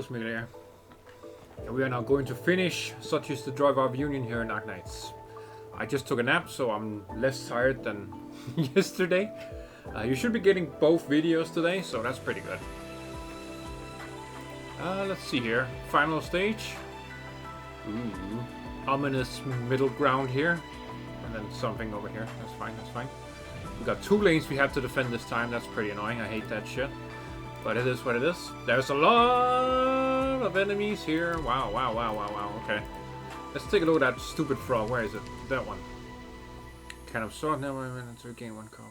FrostyMikhail. And we are now going to finish Such is the Joy of our Union here in Arknights. I just took a nap, so I'm less tired than yesterday. You should be getting both videos today, so that's pretty good. Let's see here. Final stage. Ooh. Ominous middle ground here. And then something over here. That's fine, that's fine. We got 2 lanes we have to defend this time. That's pretty annoying. I hate that shit. But it is what it is. There's a lot of enemies here. Wow, wow, wow, wow, wow. Okay. Let's take a look at that stupid frog. Where is it? That one. Kind of sword. Never mind to gain 1 cover.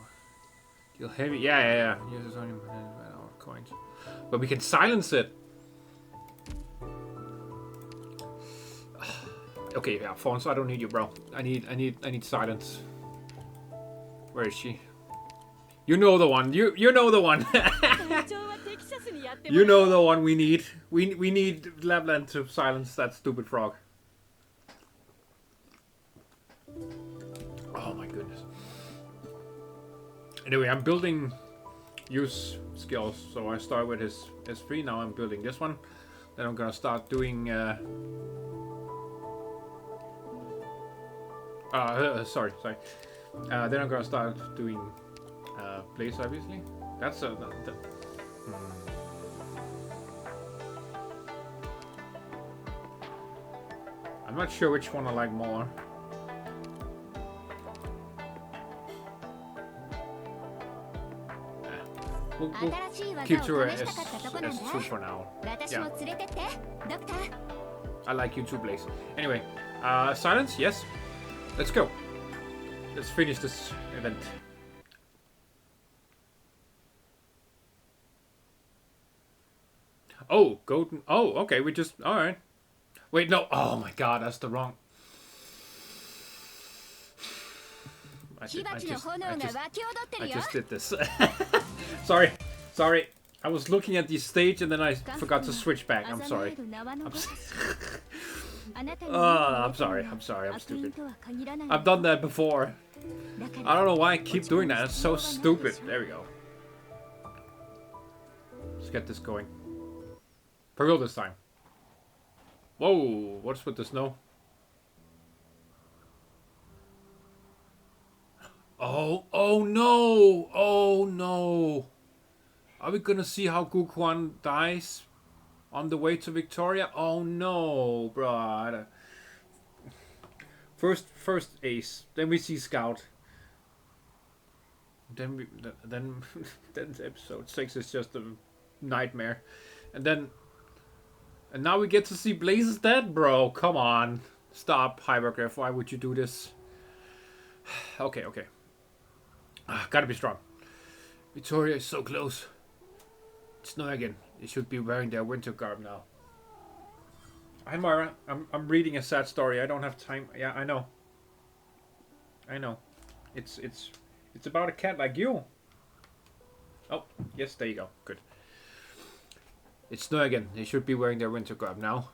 Deal heavy. Yeah. Uses only coins. But we can silence it. Okay, yeah, Fonso, I don't need you, bro. I need silence. Where is she? You know the one. You know the one. You know the one we need. We need Lapland to silence that stupid frog. Oh my goodness. Anyway, I'm building use skills. So I start with his S3. Now I'm building this one. Then I'm gonna start doing. Sorry. Then I'm gonna start doing Blaze, obviously. That's I'm not sure which one I like more. We'll keep to S2 for now. Yeah. I like you too, Blaze. Anyway, silence, yes. Let's go. Let's finish this event. Oh, golden. Oh, okay. We just. All right. Wait, no. Oh my God, that's the wrong. I just did this. Sorry. I was looking at the stage and then I forgot to switch back. I'm sorry. I'm sorry. I'm stupid. I've done that before. I don't know why I keep doing that. It's so stupid. There we go. Let's get this going. For real this time. Whoa, what's with the snow? Oh no. Are we gonna see how Guquan dies on the way to Victoria? Oh no, bro. First Ace, then we see Scout. Then episode 6 is just a nightmare. And now we get to see Blaze's dead, bro. Come on. Stop, Hypergryph. Why would you do this? Okay. Gotta be strong. Victoria is so close. It's snow again. They should be wearing their winter garb now. Hi, Mara. I'm reading a sad story. I don't have time. Yeah, I know. It's about a cat like you. Oh, yes, there you go. Good. It's snow again. They should be wearing their winter garb now.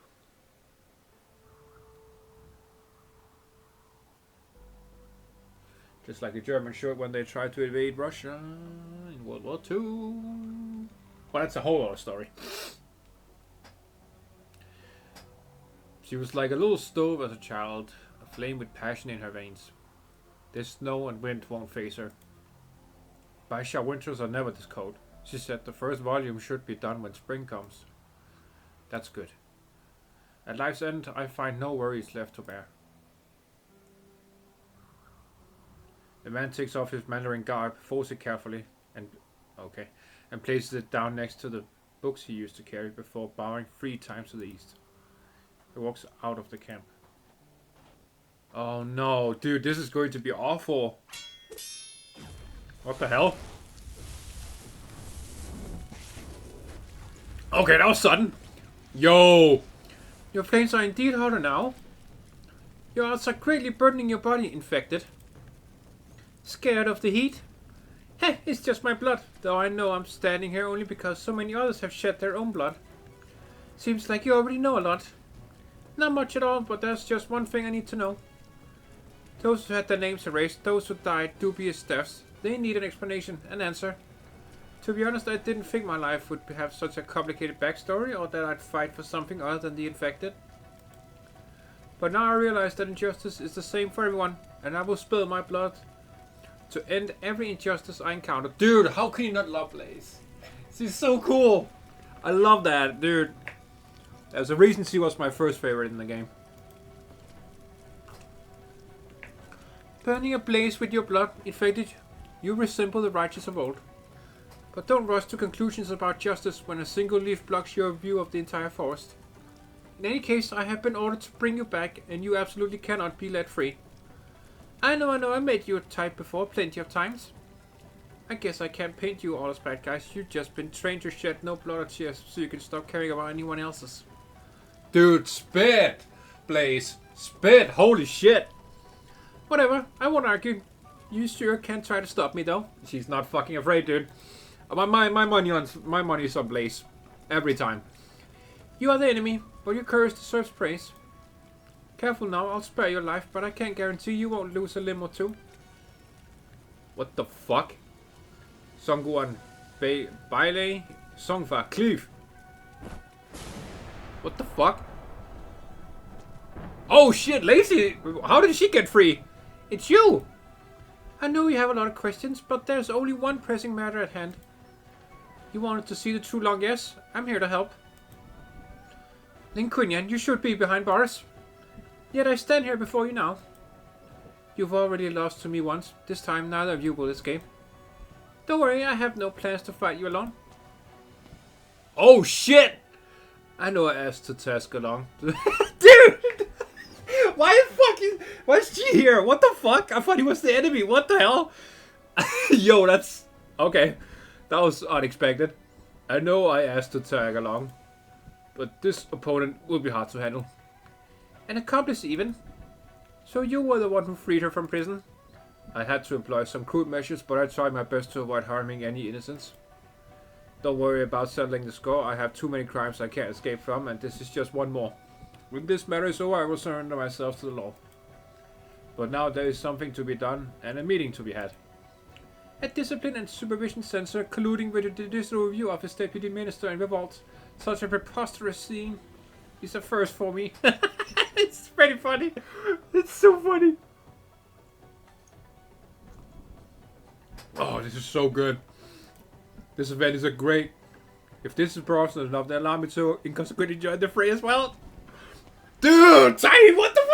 Just like the Germans should when they tried to invade Russia in World War II. Well, that's a whole other story. She was like a little stove as a child, aflame with passion in her veins. This snow and wind won't faze her. Baisha winters are never this cold. She said the first volume should be done when spring comes. That's good. At life's end, I find no worries left to bear. The man takes off his Mandarin garb, folds it carefully, and places it down next to the books he used to carry before bowing 3 times to the east. He walks out of the camp. Oh no, dude, this is going to be awful. What the hell? Okay, that was sudden. Yo! Your flames are indeed hotter now. Your odds are greatly burning your body, infected. Scared of the heat? Heh, it's just my blood, though I know I'm standing here only because so many others have shed their own blood. Seems like you already know a lot. Not much at all, but there's just one thing I need to know. Those who had their names erased, those who died dubious deaths, they need an explanation, an answer. To be honest, I didn't think my life would have such a complicated backstory, or that I'd fight for something other than the infected. But now I realize that injustice is the same for everyone, and I will spill my blood to end every injustice I encounter. Dude, how can you not love Blaze? She's so cool. I love that, dude. There's a reason she was my first favorite in the game. Burning ablaze with your blood, infected, you resemble the righteous of old. But don't rush to conclusions about justice when a single leaf blocks your view of the entire forest. In any case, I have been ordered to bring you back, and you absolutely cannot be let free. I know, I made you a type before plenty of times. I guess I can't paint you all as bad guys. You've just been trained to shed no blood or tears, so you can stop caring about anyone else's. Dude, spit! Blaze, spit! Holy shit! Whatever, I won't argue. You sure can try to stop me though. She's not fucking afraid, dude. My money is on Blaze. Every time. You are the enemy, but your courage deserves praise. Careful now, I'll spare your life, but I can't guarantee you won't lose a limb or two. What the fuck? Songguan Baile Songfa Cleave. What the fuck? Oh shit, Lacey! How did she get free? It's you! I know you have a lot of questions, but there's only one pressing matter at hand. You wanted to see the true long, yes? I'm here to help. Lin Kunyan, you should be behind bars. Yet I stand here before you now. You've already lost to me once. This time neither of you will escape. Don't worry, I have no plans to fight you alone. Oh shit! I know I asked to task along. Dude! Why is she here? What the fuck? I thought he was the enemy. What the hell? Yo, that's... Okay. That was unexpected. I know I asked to tag along, but this opponent will be hard to handle. An accomplice even. So you were the one who freed her from prison? I had to employ some crude measures, but I tried my best to avoid harming any innocents. Don't worry about settling the score. I have too many crimes I can't escape from, and this is just one more. When this matter is over, I will surrender myself to the law. But now there is something to be done, and a meeting to be had. A discipline and supervision censor colluding with the judicial review office deputy minister in revolt. Such a preposterous scene is a first for me. It's pretty funny. It's so funny. Oh, this is so good. This event is a great. If this is personal enough, then allow me to inconsequently join the fray as well. Dude, Tiny, what the fuck?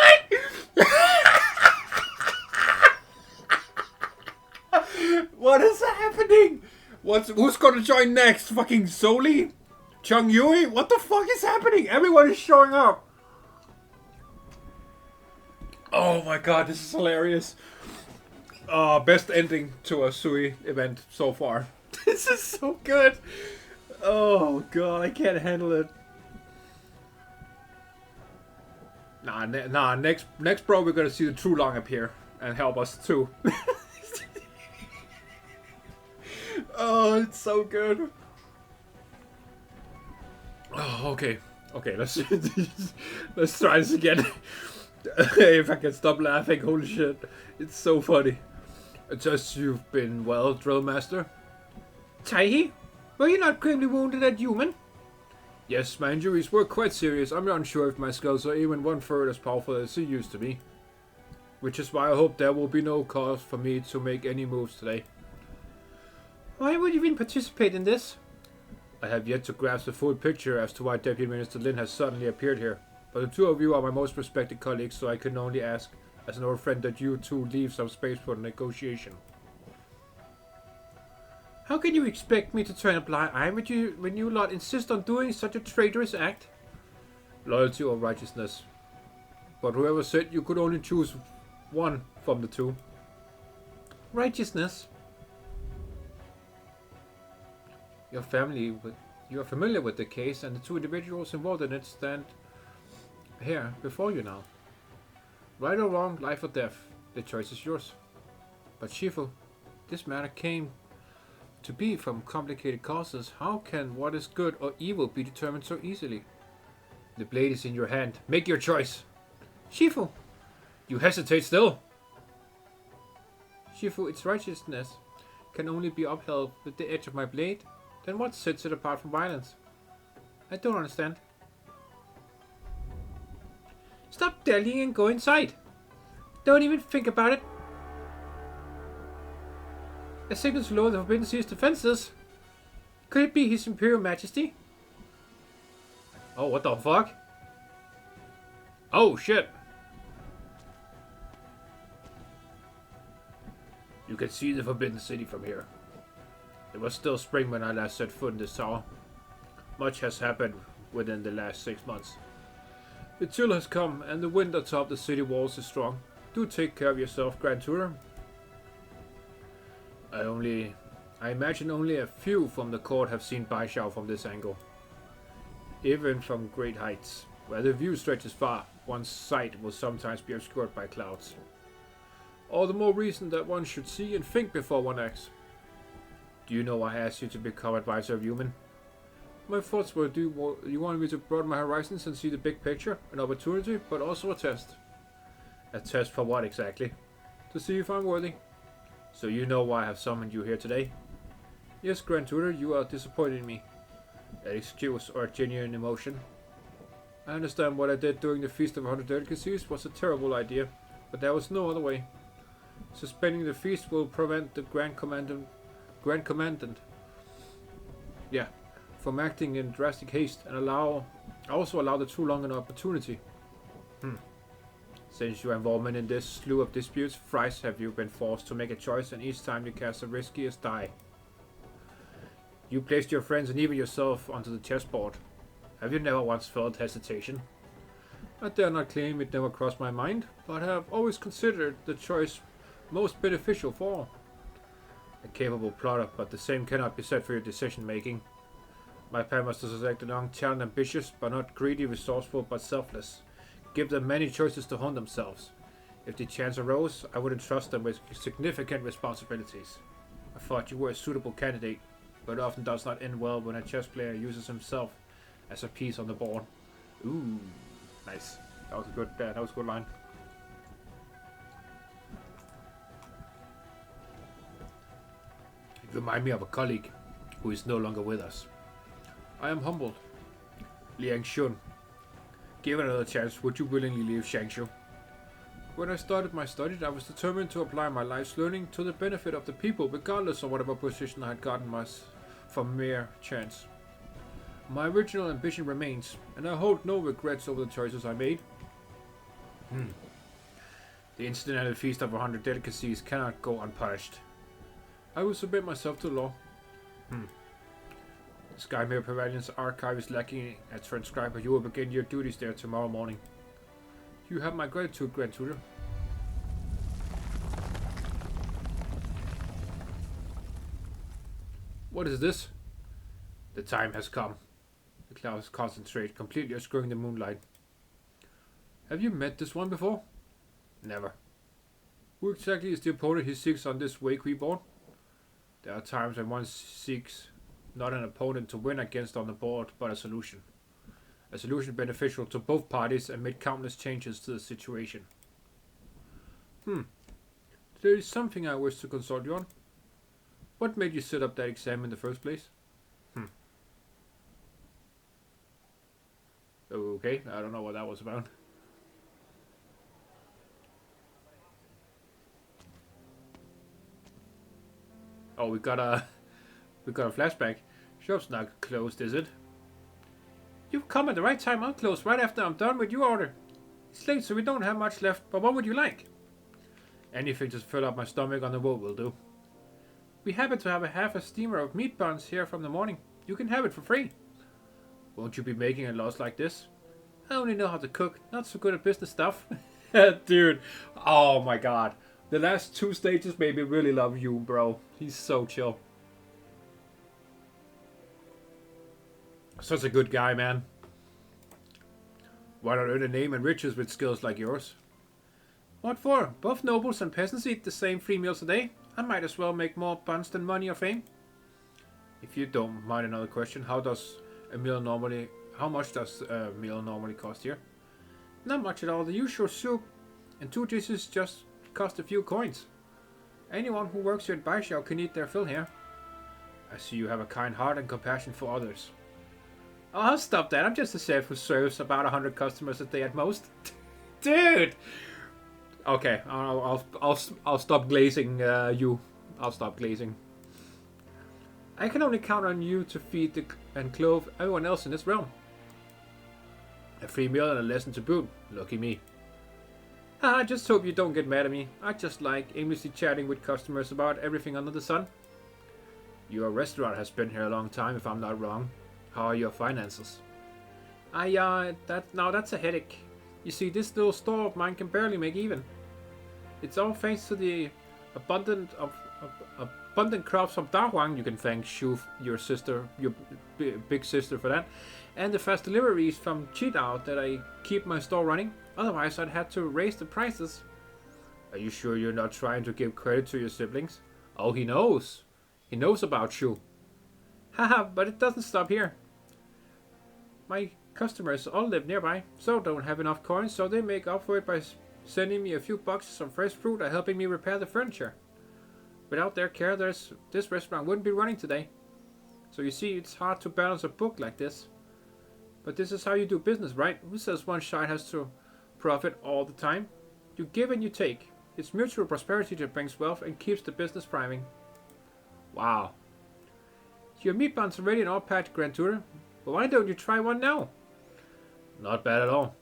What is happening? Who's gonna join next? Fucking Soli? Chung Yui? What the fuck is happening? Everyone is showing up. Oh my god, this is hilarious. Best ending to a Sui event so far. This is so good. Oh god, I can't handle it. Nah, next bro, we're gonna see the True Long appear and help us too. Oh, it's so good. Oh, okay, let's let's try this again. If I can stop laughing, holy shit, it's so funny. Just you've been well, drill master. Taihi, were you not gravely wounded at Human? Yes, my injuries were quite serious. I'm not sure if my skills are even 1/3 as powerful as they used to be. Which is why I hope there will be no cause for me to make any moves today. Why would you even participate in this? I have yet to grasp the full picture as to why Deputy Minister Lin has suddenly appeared here. But the two of you are my most respected colleagues, so I can only ask, as an old friend, that you two leave some space for negotiation. How can you expect me to turn a blind eye when you lot insist on doing such a traitorous act? Loyalty or righteousness. But whoever said you could only choose one from the two? Righteousness. You are familiar with the case, and the two individuals involved in it stand here before you now. Right or wrong, life or death, the choice is yours. But Shifu, this matter came to be from complicated causes. How can what is good or evil be determined so easily? The blade is in your hand. Make your choice. Shifu, you hesitate still. Shifu, it's righteousness. can only be upheld with the edge of my blade, then what sets it apart from violence? I don't understand. Stop dallying and go inside! Don't even think about it! A signal to lower the Forbidden Sea's defenses? Could it be His Imperial Majesty? Oh, what the fuck? Oh, shit! You can see the Forbidden City from here. It was still spring when I last set foot in this tower. Much has happened within the last 6 months. The chill has come, and the wind atop the city walls is strong. Do take care of yourself, Grand Tutor. I imagine only a few from the court have seen Baishao from this angle. Even from great heights, where the view stretches far, one's sight will sometimes be obscured by clouds. All the more reason that one should see and think before one acts. Do you know why I asked you to become advisor of human? My thoughts were, you wanted me to broaden my horizons and see the big picture, an opportunity, but also a test. A test for what exactly? To see if I'm worthy. So you know why I have summoned you here today? Yes, Grand Tutor, you are disappointed in me. An excuse or a genuine emotion. I understand what I did during the Feast of 100 Delicacies was a terrible idea, but there was no other way. Suspending the feast will prevent the Grand Commandant from acting in drastic haste and also allow the too long an opportunity. Since your involvement in this slew of disputes, thrice have you been forced to make a choice, and each time you cast the riskiest die. You placed your friends and even yourself onto the chessboard. Have you never once felt hesitation? I dare not claim it never crossed my mind, but I have always considered the choice most beneficial for all. A capable plotter, but the same cannot be said for your decision making. My plan was to select a young child, ambitious but not greedy, resourceful but selfless. Give them many choices to hone themselves. If the chance arose, I would entrust them with significant responsibilities. I thought you were a suitable candidate, but it often does not end well when a chess player uses himself as a piece on the board. Ooh, nice. That was a good line. You remind me of a colleague who is no longer with us. I am humbled. Liang Shun. Given another chance, would you willingly leave Shangshu? When I started my studies, I was determined to apply my life's learning to the benefit of the people, regardless of whatever position I had gotten from mere chance. My original ambition remains, and I hold no regrets over the choices I made. The incident at the Feast of 100 Delicacies cannot go unpunished. I will submit myself to the law. The Skymere Pavilion's archive is lacking a transcriber. You will begin your duties there tomorrow morning. You have my gratitude, Grand Tutor. What is this? The time has come. The clouds concentrate, completely obscuring the moonlight. Have you met this one before? Never. Who exactly is the opponent he seeks on this Wakui board? There are times when one seeks not an opponent to win against on the board, but a solution. A solution beneficial to both parties amid countless changes to the situation. There is something I wish to consult you on. What made you set up that exam in the first place? Okay, I don't know what that was about. Oh, we got a flashback. Shop's not closed, is it? You've come at the right time. I'll close right after I'm done with your order. It's late, so we don't have much left, but what would you like? Anything to fill up my stomach on the road will do. We happen to have half a steamer of meat buns here from the morning. You can have it for free. Won't you be making a loss like this? I only know how to cook, not so good at business stuff. Dude, oh my god. The last 2 stages made me really love you, bro. He's so chill. Such a good guy, man. Why not earn a name and riches with skills like yours? What for? Both nobles and peasants eat the same 3 meals a day. I might as well make more buns than money or fame. If you don't mind another question, how much does a meal normally cost here? Not much at all. The usual soup and 2 dishes just cost a few coins. Anyone who works here at Baishao can eat their fill here. I see you have a kind heart and compassion for others. Oh, stop that. I'm just a chef who serves about 100 customers a day at most. Dude! Okay, I'll stop glazing you. I'll stop glazing. I can only count on you to feed and clothe everyone else in this realm. A free meal and a lesson to boot. Lucky me. I just hope you don't get mad at me. I just like aimlessly chatting with customers about everything under the sun. Your restaurant has been here a long time, if I'm not wrong. How are your finances? That's a headache. You see, this little store of mine can barely make even. It's all thanks to the abundant crops from Wang. You can thank Shu, your sister, your big sister, for that, and the fast deliveries from Cheetah that I keep my store running. Otherwise, I'd have to raise the prices. Are you sure you're not trying to give credit to your siblings? Oh, he knows. He knows about Shu. Haha, but it doesn't stop here. My customers all live nearby, so don't have enough coins, so they make up for it by sending me a few boxes of fresh fruit or helping me repair the furniture. Without their care, this restaurant wouldn't be running today. So you see, it's hard to balance a book like this. But this is how you do business, right? Who says one side has to profit all the time? You give and you take. It's mutual prosperity that brings wealth and keeps the business thriving. Wow. Your meat buns are ready and all packed, Grand Tutor. But why don't you try one now? Not bad at all.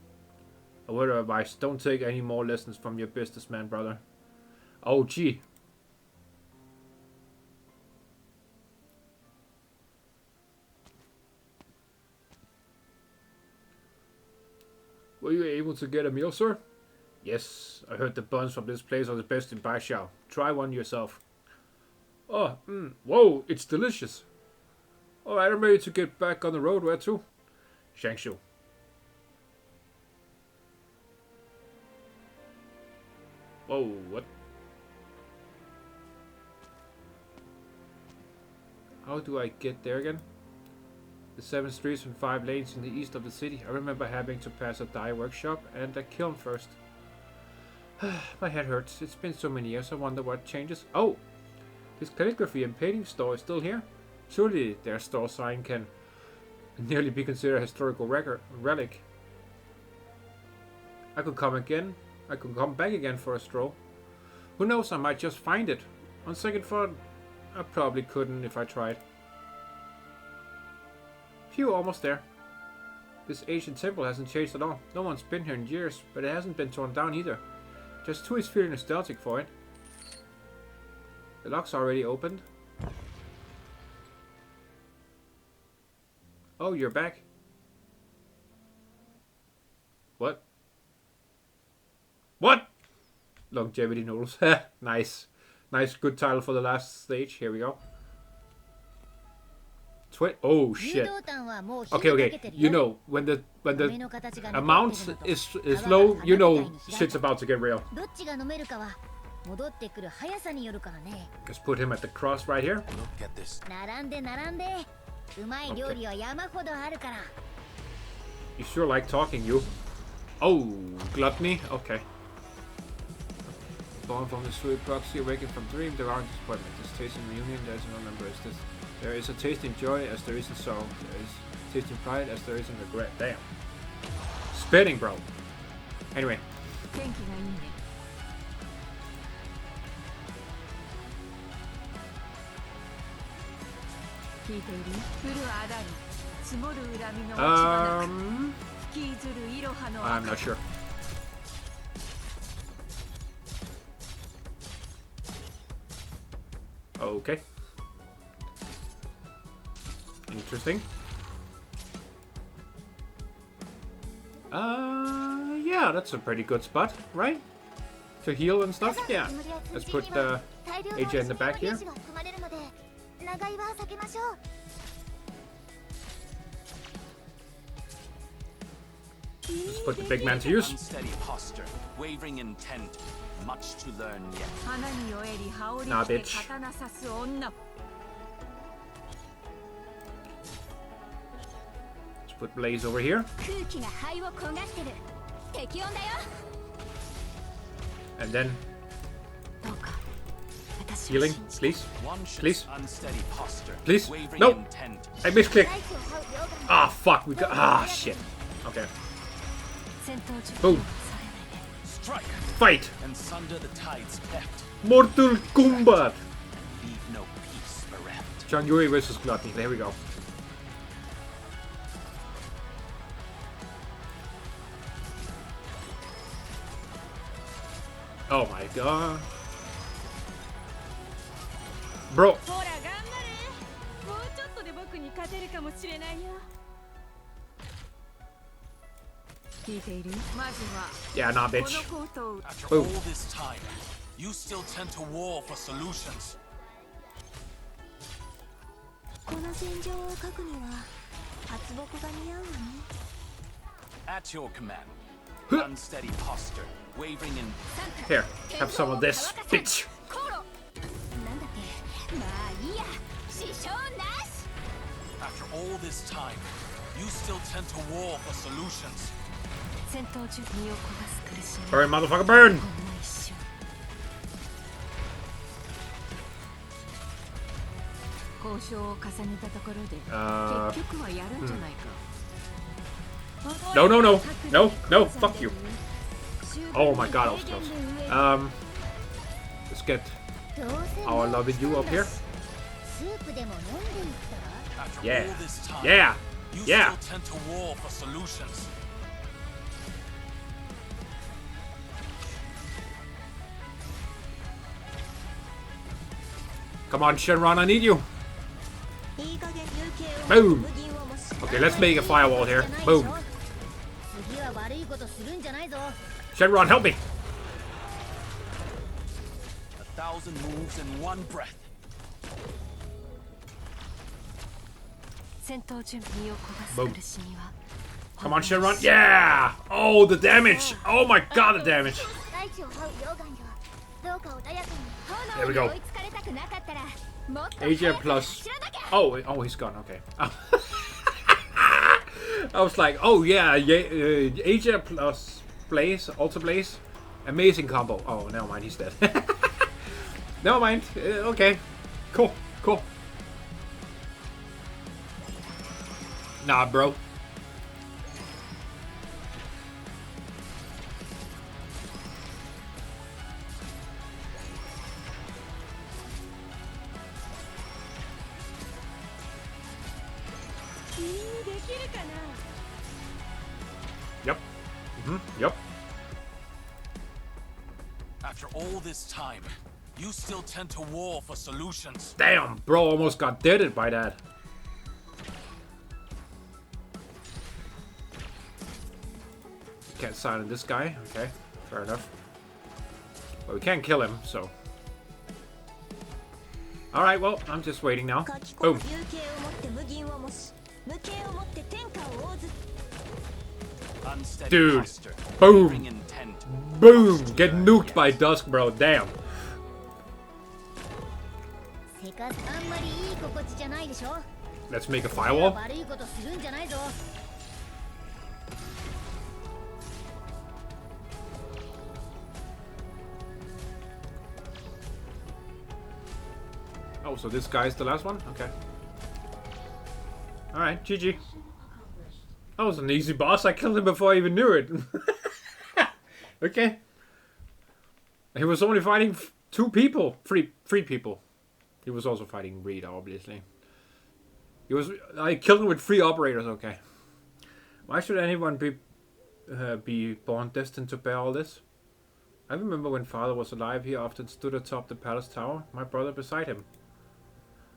A word of advice, don't take any more lessons from your businessman brother. Oh gee. Were you able to get a meal, sir? Yes, I heard the buns from this place are the best in Baishao. Try one yourself. Oh, whoa, it's delicious. Alright, I'm ready to get back on the road. Where to? Shangshu. Whoa, what? How do I get there again? The 7 streets and 5 lanes in the east of the city. I remember having to pass a dye workshop and a kiln first. My head hurts. It's been so many years. I wonder what changes. Oh! This calligraphy and painting store is still here? Surely their store sign can nearly be considered a historical relic. I could come again. I could come back again for a stroll. Who knows, I might just find it. On second thought, I probably couldn't if I tried. Phew, almost there. This ancient temple hasn't changed at all. No one's been here in years, but it hasn't been torn down either. Just two is feeling nostalgic for it. The lock's already opened. Oh, you're back. What? What? Longevity noodles. Nice. Nice, good title for the last stage. Here we go. Oh shit. Okay. You know, when the amount is low, you know shit's about to get real. Let's put him at the cross right here. Look at this. Okay. You sure like talking, you. Oh, gluttony? Okay. Born from the sweet proxy, awaken from dream, there aren't disappointment. This taste in reunion, there's no number. There is a taste in joy as there is in sorrow. There is a taste in pride as there is in regret. Damn. Spitting, bro. Anyway. I'm not sure. Okay. Interesting. Yeah, that's a pretty good spot, right? To heal and stuff? Yeah. Let's put AJ in the back here. Let's put the big man to use. Unsteady posture, wavering intent, much to learn yet. Nah, bitch. Let's put Blaze over here. And then Healing, please. One ship's Please. unsteady posture, Please. wavering No. intent. I misclicked. Ah, fuck. We got. Ah, shit. Okay. Boom. Strike Fight. and sunder the tides cleft. Mortal Kombat. Leave no peace bereft. John Yuri versus Gluttony. There we go. Oh my god. Bro. Yeah, nah, bitch. After Boom. all this time, you still tend to war for solutions. At your command. Unsteady posture, wavering in. Here, have some of this, bitch. After all this time, you still tend to war for solutions. Burn, motherfucker, burn! No, no, no. No, no, fuck you. Oh my god, that was close. Let's get our lovely you up here. After Yeah. all this time, Yeah. you Yeah. still tend to war for solutions. Come on, Shenron, I need you. Boom. Okay, let's make a firewall here. Boom. Shenron, help me. 1,000 moves in one breath. Boom. Come on, Shenron. Yeah! Oh, the damage. Oh my god, the damage. There we go. Asia plus. Oh, oh, he's gone. Okay. I was like, oh yeah, Asia plus Blaze, Alter Blaze, amazing combo. Oh, never mind, he's dead. Never mind. Okay, cool, cool. Nah, bro. Yep. Yep. After all this time, you still tend to war for solutions. Damn, bro, almost got deaded by that. Can't silence this guy. Okay, fair enough. But we can't kill him, so. Alright, well, I'm just waiting now. Boom. Unsteady Dude. posture, Boom. wavering intent. Boom! Get nuked by Dusk, bro. Damn. Let's make a firewall. Oh, so this guy's the last one? Okay. Alright, GG. That was an easy boss. I killed him before I even knew it. Okay. He was only fighting two people. Three people. He was also fighting Reed, obviously. I killed him with 3 operators, okay. Why should anyone be born destined to bear all this? I remember when Father was alive, he often stood atop the palace tower, my brother beside him.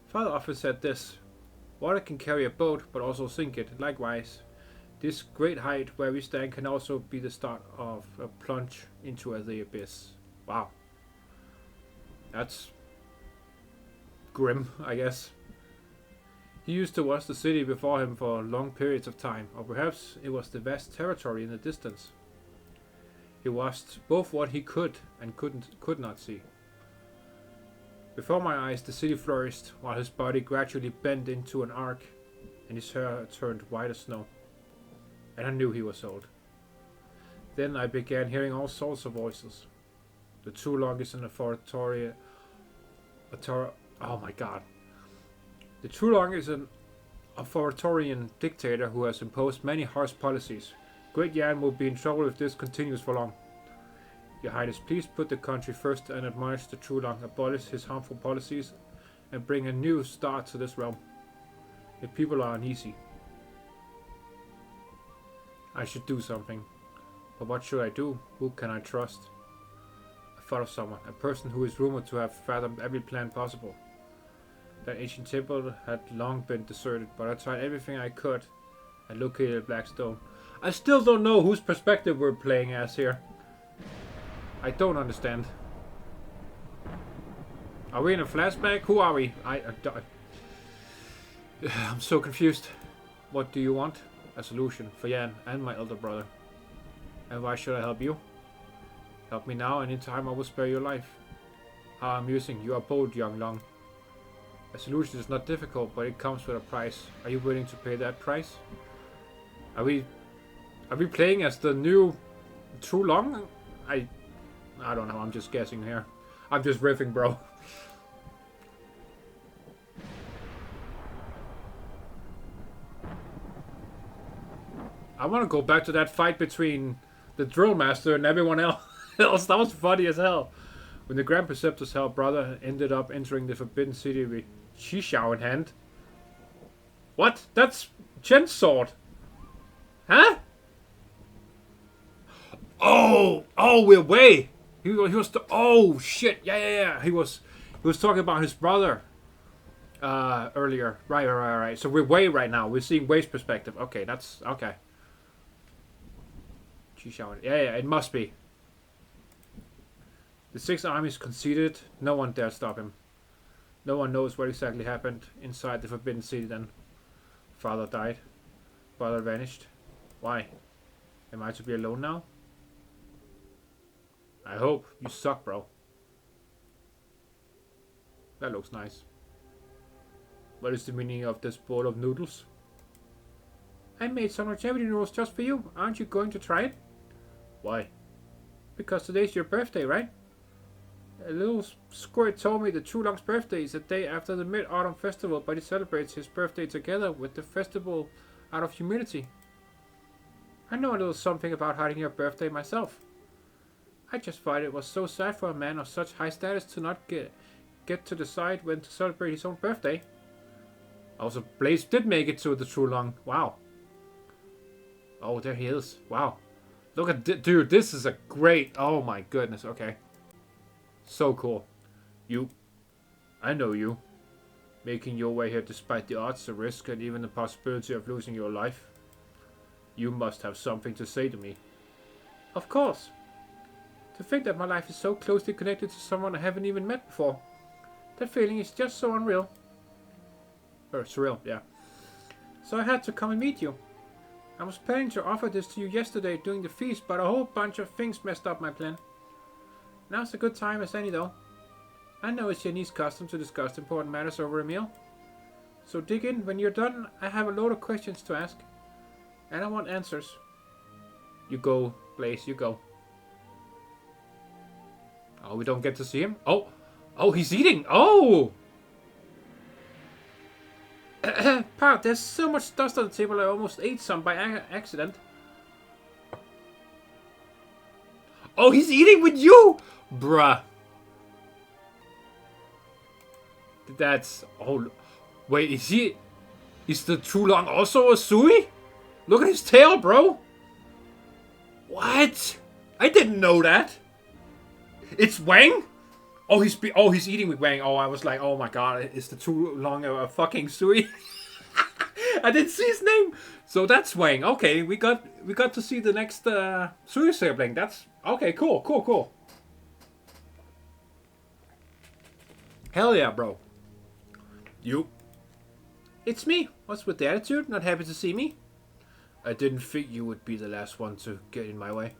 Father often said this: water can carry a boat, but also sink it. Likewise, this great height where we stand can also be the start of a plunge into the abyss. Wow. That's grim, I guess. He used to watch the city before him for long periods of time, or perhaps it was the vast territory in the distance. He watched both what he could and could not see. Before my eyes, the city flourished, while his body gradually bent into an arc, and his hair turned white as snow. And I knew he was old. Then I began hearing all sorts of voices. The 2 longest in the Oh my god. The Trulong is an authoritarian dictator who has imposed many harsh policies. Great Yan will be in trouble if this continues for long. Your Highness, please put the country first and admonish the Trulong, abolish his harmful policies, and bring a new start to this realm. The people are uneasy. I should do something. But what should I do? Who can I trust? I thought of someone, a person who is rumored to have fathomed every plan possible. That ancient temple had long been deserted, but I tried everything I could and located Blackstone. I still don't know whose perspective we're playing as here. I don't understand. Are we in a flashback? Who are we? I'm so confused. What do you want? A solution for Yan and my elder brother. And why should I help you? Help me now, and in time I will spare your life. How amusing. You are bold, young Long. A solution is not difficult, but it comes with a price. Are you willing to pay that price? Are we playing as the new Trulong? I don't know. I'm just guessing here. I'm just riffing, bro. I want to go back to that fight between the drill master and everyone else. That was funny as hell. When the Grand Preceptor's hell brother ended up entering the Forbidden City with Shishao in hand. What? That's Chen's sword. Huh? Oh, we're way. He was oh shit. Yeah. He was talking about his brother earlier. Right. So we're Wei right now. We're seeing Wei's perspective. Okay, that's okay. Yeah, it must be. The 6 armies conceded. No one dared stop him. No one knows what exactly happened inside the Forbidden City then. Father died. Brother vanished. Why? Am I to be alone now? I hope. You suck, bro. That looks nice. What is the meaning of this bowl of noodles? I made some longevity noodles just for you. Aren't you going to try it? Why? Because today's your birthday, right? A little squirt told me the Trulong's birthday is the day after the Mid-Autumn Festival, but he celebrates his birthday together with the festival out of humility. I know a little something about hiding your birthday myself. I just thought it was so sad for a man of such high status to not get to decide when to celebrate his own birthday. Also, Blaze did make it to the Trulong. Wow. Oh, there he is. Wow. Look at dude, this is a great... Oh my goodness, okay. So cool. I know you. Making your way here despite the odds, the risk, and even the possibility of losing your life. You must have something to say to me. Of course. To think that my life is so closely connected to someone I haven't even met before. That feeling is just so unreal. Or surreal, yeah. So I had to come and meet you. I was planning to offer this to you yesterday during the feast, but a whole bunch of things messed up my plan. Now's a good time as any though. I know it's Chinese custom to discuss important matters over a meal. So dig in. When you're done, I have a load of questions to ask. And I want answers. You go, Blaze, you go. Oh, we don't get to see him? Oh, he's eating! Oh! Pard, there's so much dust on the table I almost ate some by accident. Oh, he's eating with you! Bruh. That's... Oh, wait, is he... Is the Trulong also a Sui? Look at his tail, bro! What? I didn't know that. It's Wang? Oh, he's eating with Wang. Oh, I was like, oh my god, is the Trulong a fucking Sui? I didn't see his name. So that's Wang. Okay, we got to see the next Sui sibling. That's okay. Cool. Hell yeah, bro. You. It's me. What's with the attitude? Not happy to see me? I didn't think you would be the last one to get in my way.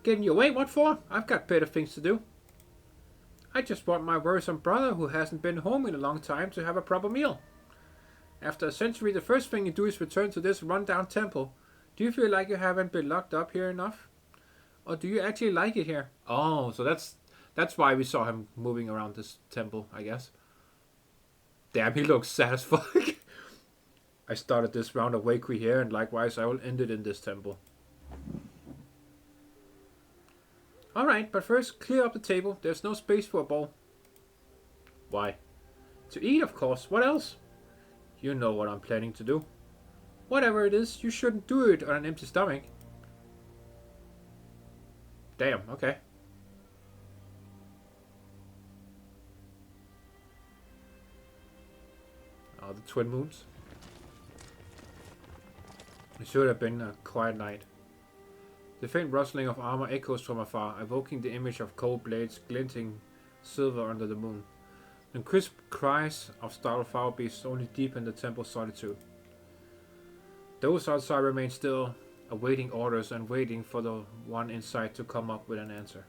Get in your way? What for? I've got better things to do. I just want my worrisome brother, who hasn't been home in a long time, to have a proper meal. After a century, the first thing you do is return to this run-down temple. Do you feel like you haven't been locked up here enough? Or do you actually like it here? Oh, so that's That's why we saw him moving around this temple, I guess. Damn, he looks sad as fuck. I started this round of Wakui here, and likewise I will end it in this temple. Alright, but first clear up the table. There's no space for a bowl. Why? To eat, of course. What else? You know what I'm planning to do. Whatever it is, you shouldn't do it on an empty stomach. Damn, okay. Oh, the twin moons. It should have been a quiet night. The faint rustling of armor echoes from afar, evoking the image of cold blades glinting silver under the moon. The crisp cries of startled foul beasts only deepen the temple's solitude. Those outside remain still, awaiting orders and waiting for the one inside to come up with an answer.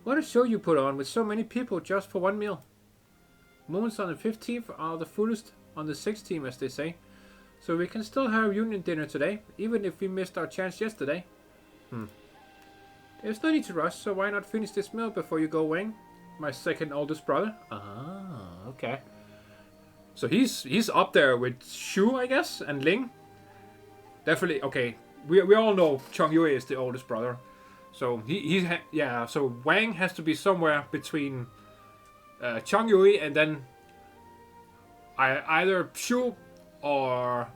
What a show you put on with so many people just for one meal. Moons on the 15th are the fullest on the 16th, as they say. So we can still have a reunion dinner today, even if we missed our chance yesterday. There's no need to rush, so why not finish this meal before you go, Wang? My second oldest brother. Ah, okay. So he's up there with Shu, I guess, and Ling. Definitely, okay. We all know Chong Yue is the oldest brother. So so Wang has to be somewhere between Chong Yue and then either Shu or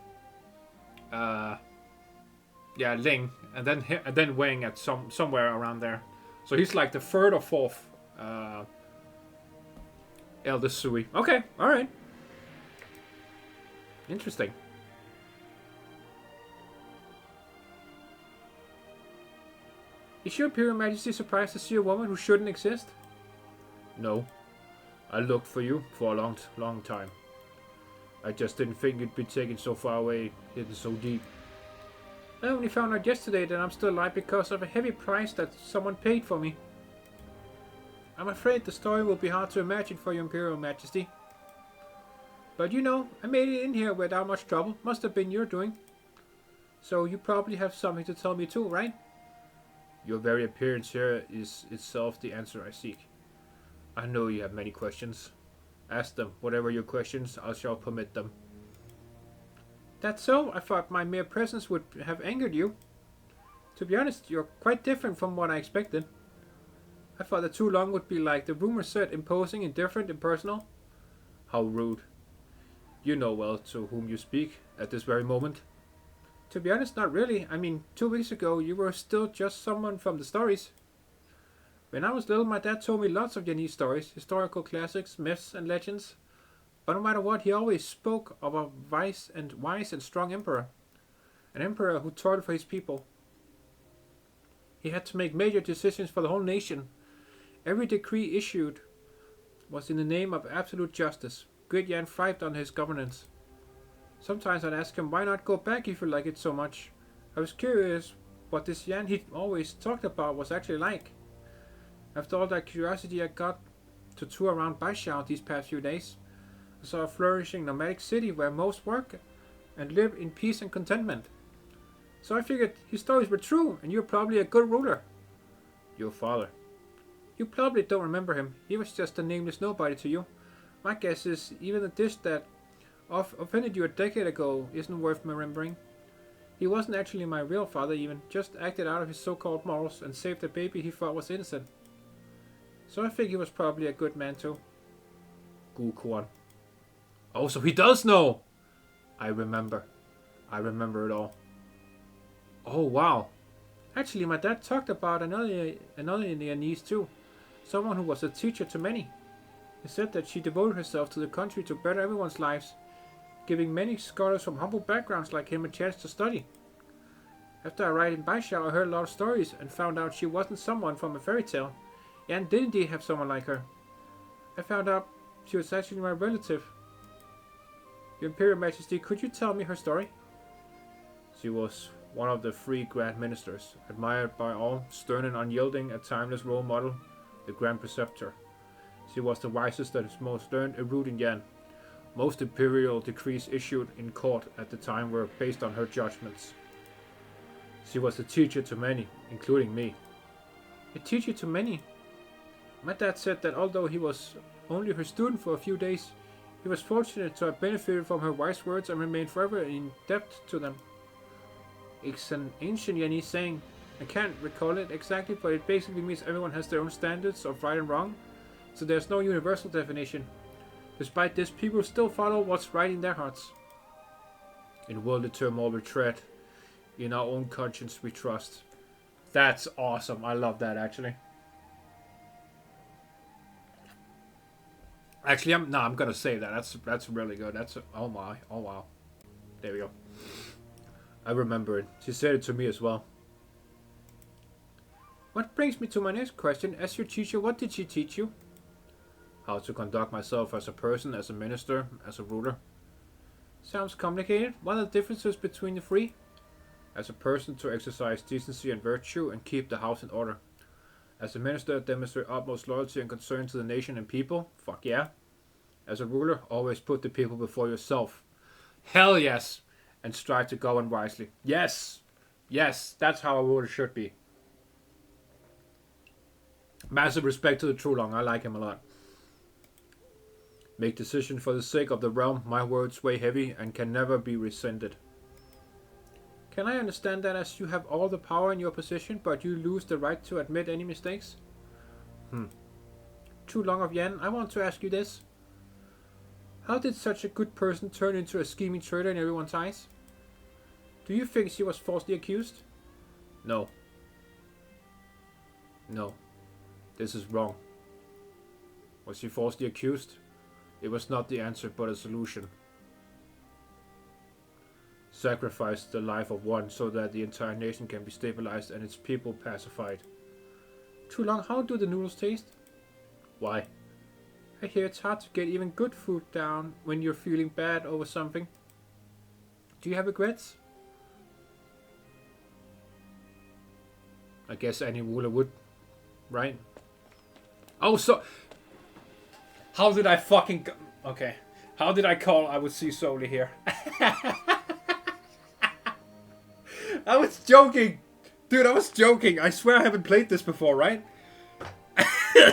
Ling, and then Wang at somewhere around there. So he's like the third or fourth eldest Sui. Okay, all right. Interesting. Is your Imperial Majesty surprised to see a woman who shouldn't exist? No. I looked for you for a long time. I just didn't think you'd be taken so far away, hidden so deep. I only found out yesterday that I'm still alive because of a heavy price that someone paid for me. I'm afraid the story will be hard to imagine for your Imperial Majesty. But you know, I made it in here without much trouble. Must have been your doing. So you probably have something to tell me too, right? Your very appearance here is itself the answer I seek. I know you have many questions. Ask them. Whatever your questions, I shall permit them. That's so? I thought my mere presence would have angered you. To be honest, you're quite different from what I expected. I thought that too long would be like the rumor said, imposing, indifferent, impersonal. How rude. You know well to whom you speak at this very moment. To be honest, not really. I mean, 2 weeks ago you were still just someone from the stories. When I was little, my dad told me lots of unique stories, historical classics, myths and legends. But no matter what, he always spoke of a wise and strong emperor. An emperor who toiled for his people. He had to make major decisions for the whole nation. Every decree issued was in the name of absolute justice. Great Yan thrived on his governance. Sometimes I'd ask him why not go back if you like it so much. I was curious what this Yan he always talked about was actually like. After all that curiosity, I got to tour around Baishao these past few days. I saw a flourishing nomadic city where most work and live in peace and contentment. So I figured his stories were true, and you're probably a good ruler. Your father. You probably don't remember him. He was just a nameless nobody to you. My guess is even a dish that offended you a decade ago isn't worth remembering. He wasn't actually my real father even, just acted out of his so-called morals and saved a baby he thought was innocent. So I think he was probably a good man too. Gukuan. Oh, so he does know! I remember it all. Oh, wow. Actually, my dad talked about another niece too. Someone who was a teacher to many. He said that she devoted herself to the country to better everyone's lives, giving many scholars from humble backgrounds like him a chance to study. After I arrived in Baishao, I heard a lot of stories and found out she wasn't someone from a fairy tale. Yan did indeed have someone like her. I found out she was actually my relative. Your Imperial Majesty, could you tell me her story? She was one of the 3 Grand Ministers, admired by all, stern and unyielding, a timeless role model, the Grand Preceptor. She was the wisest and most learned Erud in Yan. Most imperial decrees issued in court at the time were based on her judgments. She was a teacher to many, including me. A teacher to many? My dad said that although he was only her student for a few days, he was fortunate to have benefited from her wise words and remained forever in debt to them. It's an ancient Yanese saying. I can't recall it exactly, but it basically means everyone has their own standards of right and wrong, so there's no universal definition. Despite this, people still follow what's right in their hearts. In worldly turmoil we tread, in our own conscience we trust. That's awesome. I love that, actually. Actually, I'm gonna say that. That's really good. Oh wow. There we go. I remember it. She said it to me as well. What brings me to my next question. As your teacher, what did she teach you? How to conduct myself as a person, as a minister, as a ruler. Sounds complicated. What are the differences between the three? As a person, to exercise decency and virtue and keep the house in order. As a minister, demonstrate utmost loyalty and concern to the nation and people. Fuck yeah. As a ruler, always put the people before yourself. Hell yes. And strive to govern wisely. Yes. Yes, that's how a ruler should be. Massive respect to the True Long. I like him a lot. Make decisions for the sake of the realm. My words weigh heavy and can never be rescinded. Can I understand that as you have all the power in your position, but you lose the right to admit any mistakes? True Long of Yan, I want to ask you this. How did such a good person turn into a scheming traitor in everyone's eyes? Do you think she was falsely accused? No. No. This is wrong. Was she falsely accused? It was not the answer, but a solution. Sacrifice the life of one so that the entire nation can be stabilized and its people pacified. Too long, how do the noodles taste? Why? I hear it's hard to get even good food down when you're feeling bad over something. Do you have regrets? I guess any ruler would, right? Oh, so... How did I fucking... Okay. How did I call I would see solely here? I was joking! Dude, I was joking. I swear I haven't played this before, right?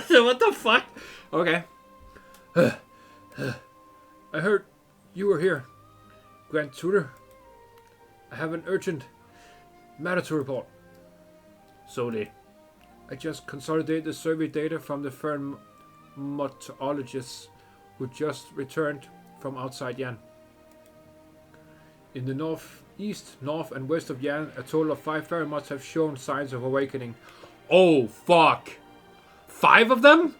What the fuck? Okay. I heard you were here, Grand Tutor. I have an urgent matter to report. Solely. I just consolidated the survey data from the Feranmutologists who just returned from outside Yan. In the northeast, north and west of Yan, a total of 5 Feranmuts have shown signs of awakening. Oh, fuck! 5 of them?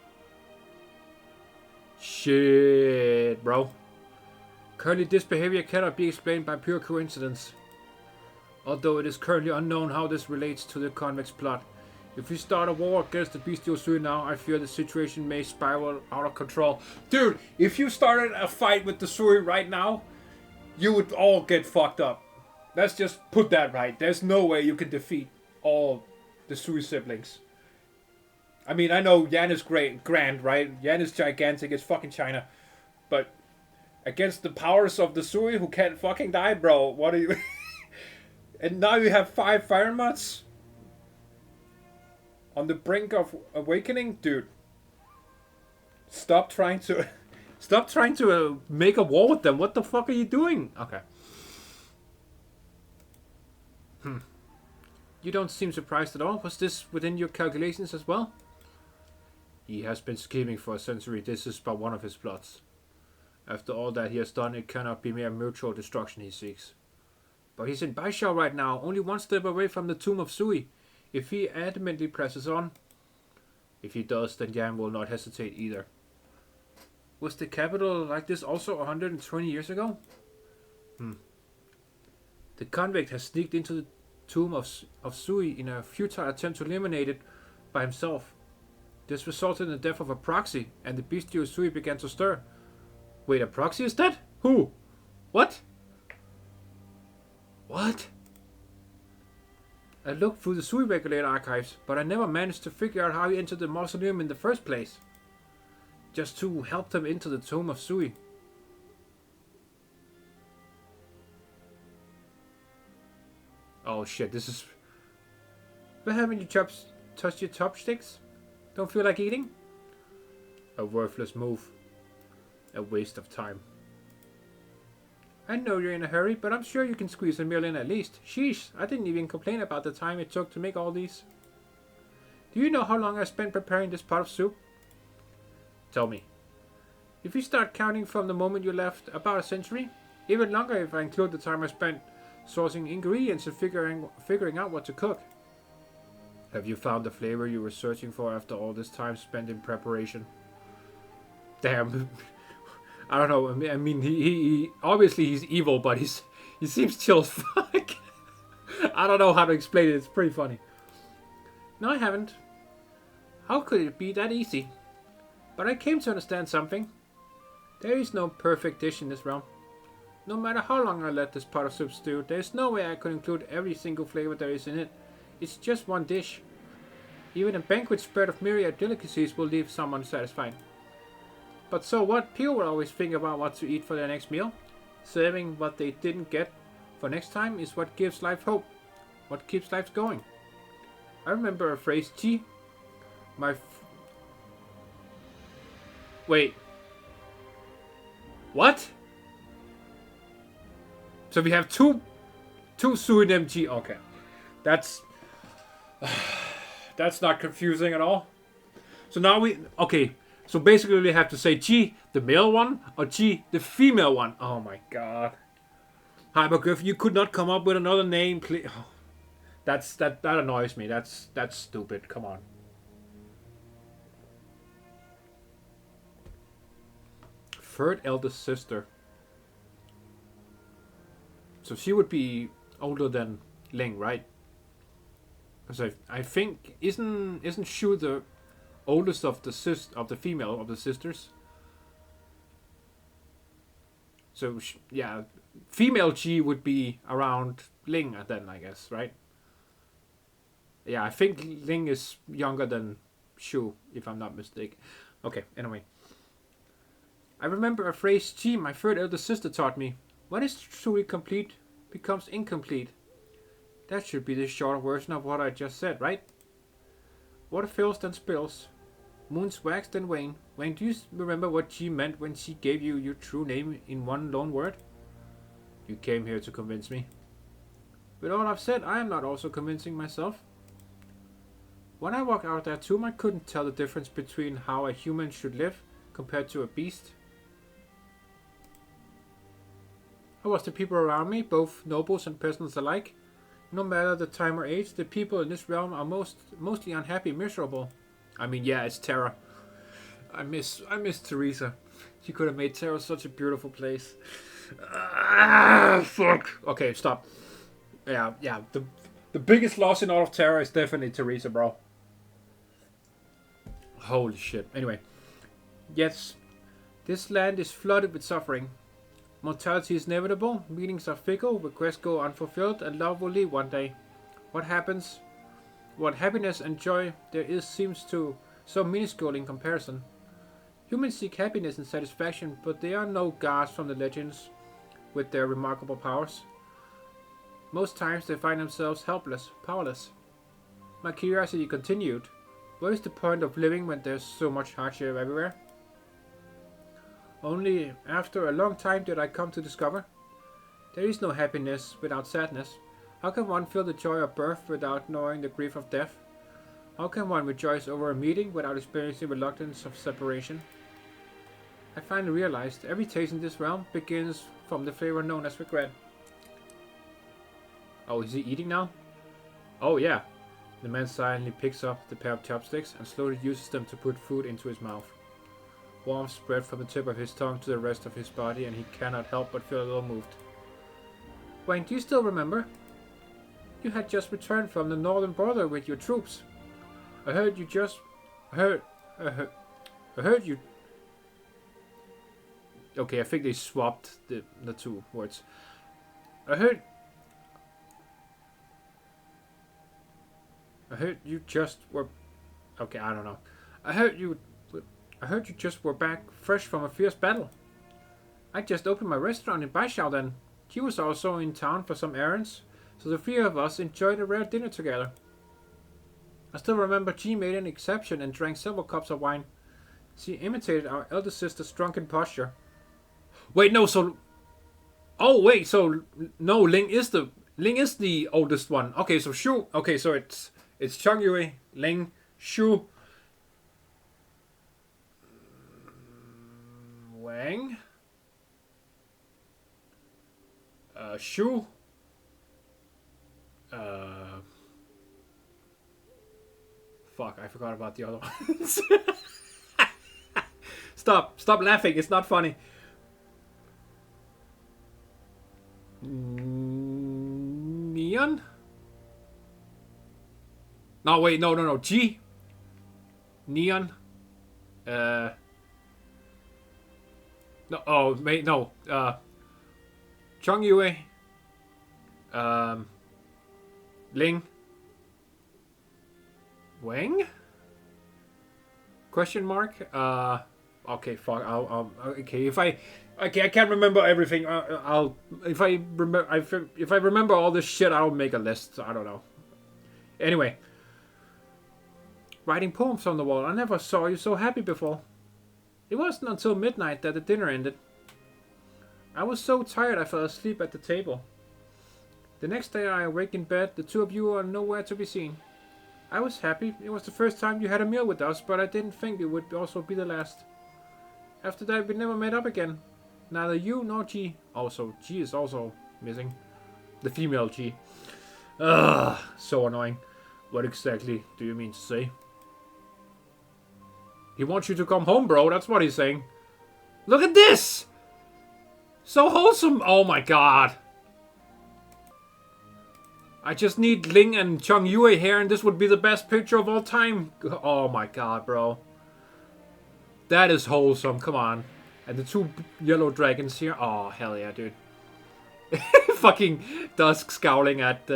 Shit, bro. Currently, this behavior cannot be explained by pure coincidence. Although it is currently unknown how this relates to the convex plot. If we start a war against the bestial Sui now, I fear the situation may spiral out of control. Dude, if you started a fight with the Sui right now, you would all get fucked up. Let's just put that right. There's no way you can defeat all the Sui siblings. I mean, I know Yan is grand, right? Yan is gigantic, it's fucking China. But against the powers of the Sui who can't fucking die, bro, what are you... And now you have 5 Feranmuts? On the brink of awakening? Dude. Stop trying to... Stop trying to make a war with them. What the fuck are you doing? Okay. You don't seem surprised at all. Was this within your calculations as well? He has been scheming for a century. This is but one of his plots. After all that he has done, it cannot be mere mutual destruction he seeks. But he's in Baishao right now, only one step away from the tomb of Sui. If he adamantly presses on... If he does, then Yan will not hesitate either. Was the capital like this also 120 years ago? The convict has sneaked into the tomb of Sui in a futile attempt to eliminate it by himself. This resulted in the death of a proxy, and the bestial Sui began to stir. Wait, a proxy is dead? Who? What? What? I looked through the Sui regulator archives, but I never managed to figure out how he entered the mausoleum in the first place. Just to help them into the tomb of Sui. Oh shit, this is... But haven't you touched your chopsticks? Don't feel like eating? A worthless move. A waste of time. I know you're in a hurry, but I'm sure you can squeeze a meal in at least. Sheesh, I didn't even complain about the time it took to make all these. Do you know how long I spent preparing this pot of soup? Tell me. If you start counting from the moment you left, about a century. Even longer if I include the time I spent sourcing ingredients and figuring out what to cook. Have you found the flavor you were searching for after all this time spent in preparation? Damn. I don't know. I mean, he obviously he's evil, but he seems chill as fuck. I don't know how to explain it. It's pretty funny. No, I haven't. How could it be that easy? But I came to understand something. There is no perfect dish in this realm. No matter how long I let this pot of soup stew, there is no way I could include every single flavor there is in it. It's just one dish. Even a banquet spread of myriad delicacies will leave someone satisfied. But so what? People will always think about what to eat for their next meal. Serving what they didn't get for next time is what gives life hope. What keeps life going. I remember a phrase, G. Wait. What? So we have two pseudonym G. Okay. That's not confusing at all. So now okay. So basically we have to say G, the male one, or G, the female one. Oh my god. Hypergryph, you could not come up with another name, please. Oh, that annoys me. That's stupid. Come on. Third eldest sister. So she would be older than Ling, right? Because I think isn't Shu the oldest of the female of the sisters? So yeah, female G would be around Ling then, I guess, right? Yeah, I think Ling is younger than Shu, if I'm not mistaken. Okay, anyway. I remember a phrase G, my third elder sister, taught me. What is truly complete becomes incomplete. That should be the short version of what I just said, right? Water fills then spills. Moons wax then wane. Wang, do you remember what G meant when she gave you your true name in one lone word? You came here to convince me. With all I've said, I am not also convincing myself. When I walked out of that tomb, I couldn't tell the difference between how a human should live compared to a beast. How was the people around me, both nobles and peasants alike? No matter the time or age, the people in this realm are mostly unhappy, miserable. I mean, yeah, it's Terra. I miss Teresa. She could have made Terra such a beautiful place. Fuck. Okay, stop. Yeah. The biggest loss in all of Terra is definitely Teresa, bro. Holy shit. Anyway. Yes. This land is flooded with suffering. Mortality is inevitable, meanings are fickle, requests go unfulfilled, and love will leave one day. What happens? What happiness and joy there is seems to so minuscule in comparison. Humans seek happiness and satisfaction, but they are no gods from the legends with their remarkable powers. Most times they find themselves helpless, powerless. My curiosity continued. What is the point of living when there's so much hardship everywhere? Only after a long time did I come to discover. There is no happiness without sadness. How can one feel the joy of birth without knowing the grief of death? How can one rejoice over a meeting without experiencing reluctance of separation? I finally realized every taste in this realm begins from the flavor known as regret. Oh, is he eating now? Oh yeah. The man silently picks up the pair of chopsticks and slowly uses them to put food into his mouth. Warmth spread from the tip of his tongue to the rest of his body, and he cannot help but feel a little moved. Wang, do you still remember? You had just returned from the northern border with your troops. I heard you. Okay, I think they swapped the two words. I heard you just were. Okay, I don't know. I heard you just were back fresh from a fierce battle. I just opened my restaurant in Baishao then. He was also in town for some errands, so the three of us enjoyed a rare dinner together. I still remember G made an exception and drank several cups of wine. She imitated our elder sister's drunken posture. Wait, no, so... Oh, wait, so... No, Ling is the oldest one. Okay, so Shu... Okay, so it's Chongyue, Ling, Shu... Wang... Shu... Fuck, I forgot about the other ones. Stop laughing, it's not funny. Neon? No, wait, no. G. Neon. No, oh, wait, no. Chongyue. Ling. Wang? Question mark? Okay, fuck. Okay, I can't remember everything. If I remember all this shit, I'll make a list. I don't know. Anyway, writing poems on the wall. I never saw you so happy before. It wasn't until midnight that the dinner ended. I was so tired I fell asleep at the table. The next day I awake in bed. The two of you are nowhere to be seen. I was happy. It was the first time you had a meal with us, but I didn't think it would also be the last. After that, we never met up again. Neither you nor G. Also, G is also missing. The female G. Ugh, so annoying. What exactly do you mean to say? He wants you to come home, bro. That's what he's saying. Look at this! So wholesome. Oh my god. I just need Ling and Chongyue here, and this would be the best picture of all time. Oh my god, bro. That is wholesome. Come on. And the two yellow dragons here. Oh, hell yeah, dude. Fucking Dusk scowling at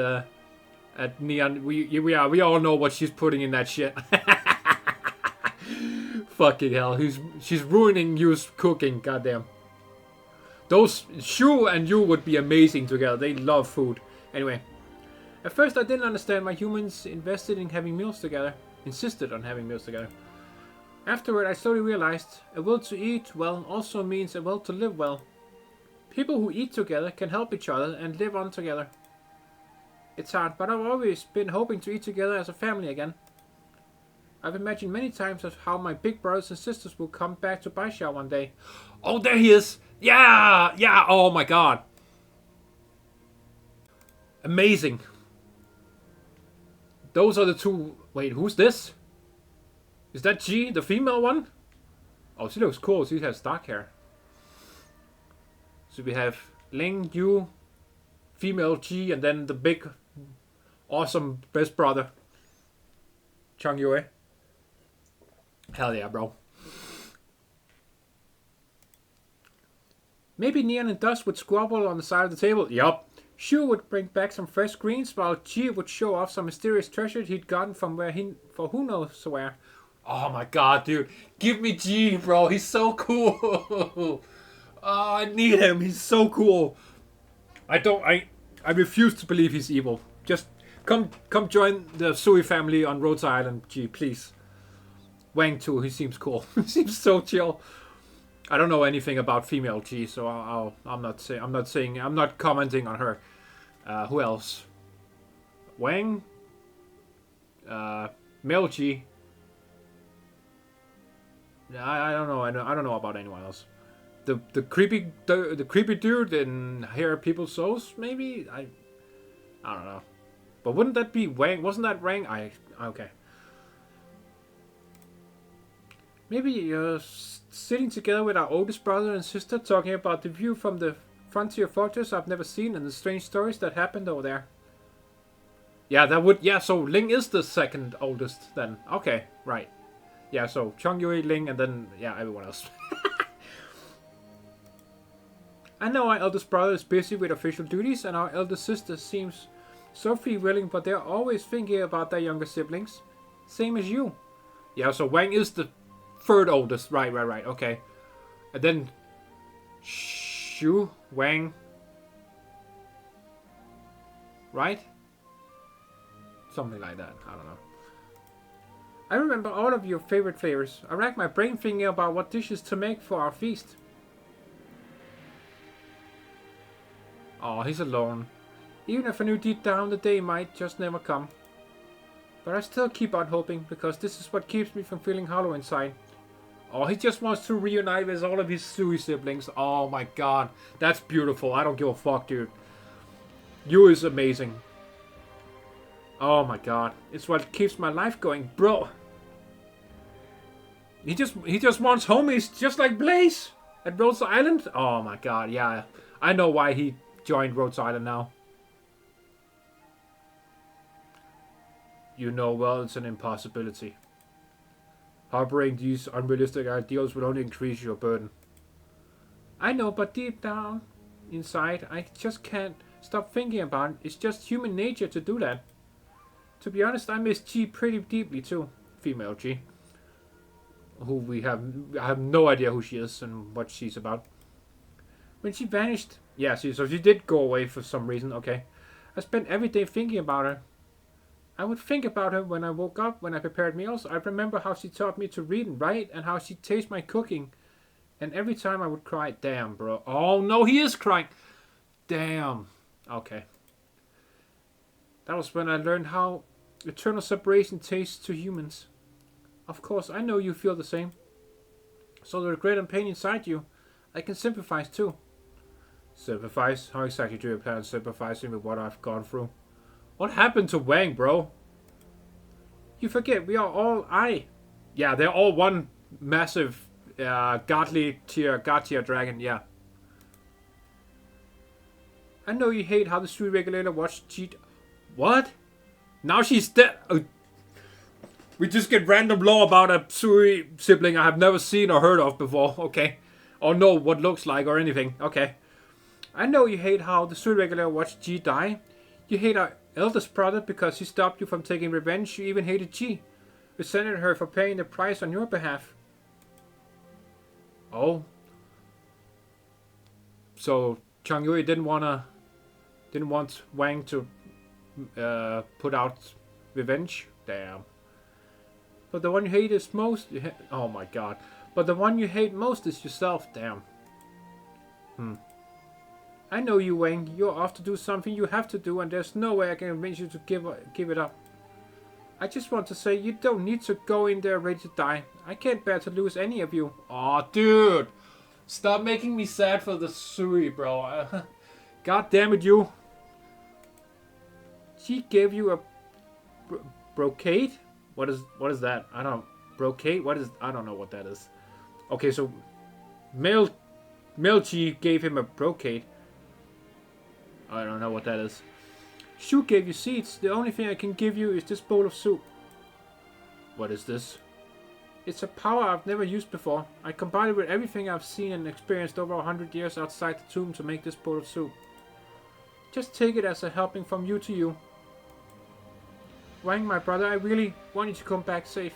Neon. We all know what she's putting in that shit. Fucking hell. She's ruining Yu's cooking. Goddamn. Those Shu and Yu would be amazing together. They love food. Anyway. At first I didn't understand why humans insisted on having meals together. Afterward I slowly realized a will to eat well also means a will to live well. People who eat together can help each other and live on together. It's hard, but I've always been hoping to eat together as a family again. I've imagined many times of how my big brothers and sisters will come back to Baisha one day. Oh, there he is! Yeah! Oh my god. Amazing. Those are the two... Wait, who's this? Is that G, the female one? Oh, she looks cool. She has dark hair. So we have Ling, Yu, female G, and then the big, awesome best brother, Chongyue. Hell yeah, bro. Maybe Neon and Dust would squabble on the side of the table. Yup. Shu would bring back some fresh greens, while G would show off some mysterious treasure he'd gotten from for who knows where. Oh my god, dude. Give me G, bro. He's so cool. Oh, I need him. He's so cool. I refuse to believe he's evil. Just come join the Sui family on Rhodes Island, G, please. Wang too. He seems cool. He seems so chill. I don't know anything about female G, so I'm not commenting on her. Who else? Wang. Male G. I don't know. I don't know about anyone else. The creepy dude in Here Are People's Souls, maybe. I don't know. But wouldn't that be Wang? Wasn't that Wang? Okay. Maybe sitting together with our oldest brother and sister, talking about the view from the frontier fortress I've never seen and the strange stories that happened over there. Yeah, that would... Yeah, so Ling is the second oldest then. Okay, right. Yeah, so Chongyue, Ling, and then, yeah, everyone else. I know our eldest brother is busy with official duties, and our eldest sister seems so free-willing, but they're always thinking about their younger siblings. Same as you. Yeah, so Wang is the third oldest. Right, okay. And then Shu, Wang. Right? Something like that. I don't know. I remember all of your favorite flavors. I racked my brain thinking about what dishes to make for our feast. Oh, he's alone. Even if I knew deep down the day might just never come. But I still keep on hoping, because this is what keeps me from feeling hollow inside. Oh, he just wants to reunite with all of his Sui siblings. Oh my god. That's beautiful. I don't give a fuck, dude. You is amazing. Oh my god. It's what keeps my life going, bro. He just wants homies just like Blaze at Rhodes Island. Oh my god, yeah. I know why he joined Rhodes Island now. You know well it's an impossibility. Harboring these unrealistic ideals will only increase your burden. I know, but deep down inside, I just can't stop thinking about it. It's just human nature to do that. To be honest, I miss G pretty deeply too. Female G. Who I have no idea who she is and what she's about. When she vanished, yeah, so she did go away for some reason, okay. I spent every day thinking about her. I would think about her when I woke up, when I prepared meals. I remember how she taught me to read and write, and how she tasted my cooking. And every time I would cry, damn, bro. Oh, no, he is crying. Damn. Okay. That was when I learned how eternal separation tastes to humans. Of course, I know you feel the same. So the regret and pain inside you, I can sympathize too. Sympathize? How exactly do you plan on sympathizing with what I've gone through? What happened to Wang, bro? You forget, we are all Yeah, they're all one massive god tier dragon, yeah. I know you hate how the street regulator watched cheat. What? Now she's dead. We just get random lore about a Sui sibling I have never seen or heard of before, okay? Or know what looks like or anything, okay. I know you hate how the Sui regulator watched G die. You hate our eldest brother because he stopped you from taking revenge. You even hated G. Resented her for paying the price on your behalf. Oh. So Changyue didn't want Wang to put out revenge? Damn. But the one you hate is most... Oh my god. But the one you hate most is yourself. Damn. I know you, Wang. You're off to do something you have to do, and there's no way I can convince you to give it up. I just want to say you don't need to go in there ready to die. I can't bear to lose any of you. Aw, dude. Stop making me sad for the Sui, bro. God damn it, you. She gave you a brocade? What is that? I don't... Brocade? What is... I don't know what that is. Okay, so... Male Chi gave him a brocade. I don't know what that is. Shu gave you seeds. The only thing I can give you is this bowl of soup. What is this? It's a power I've never used before. I combined it with everything I've seen and experienced over 100 years outside the tomb to make this bowl of soup. Just take it as a helping from you to you. Wang, my brother, I really want you to come back safe.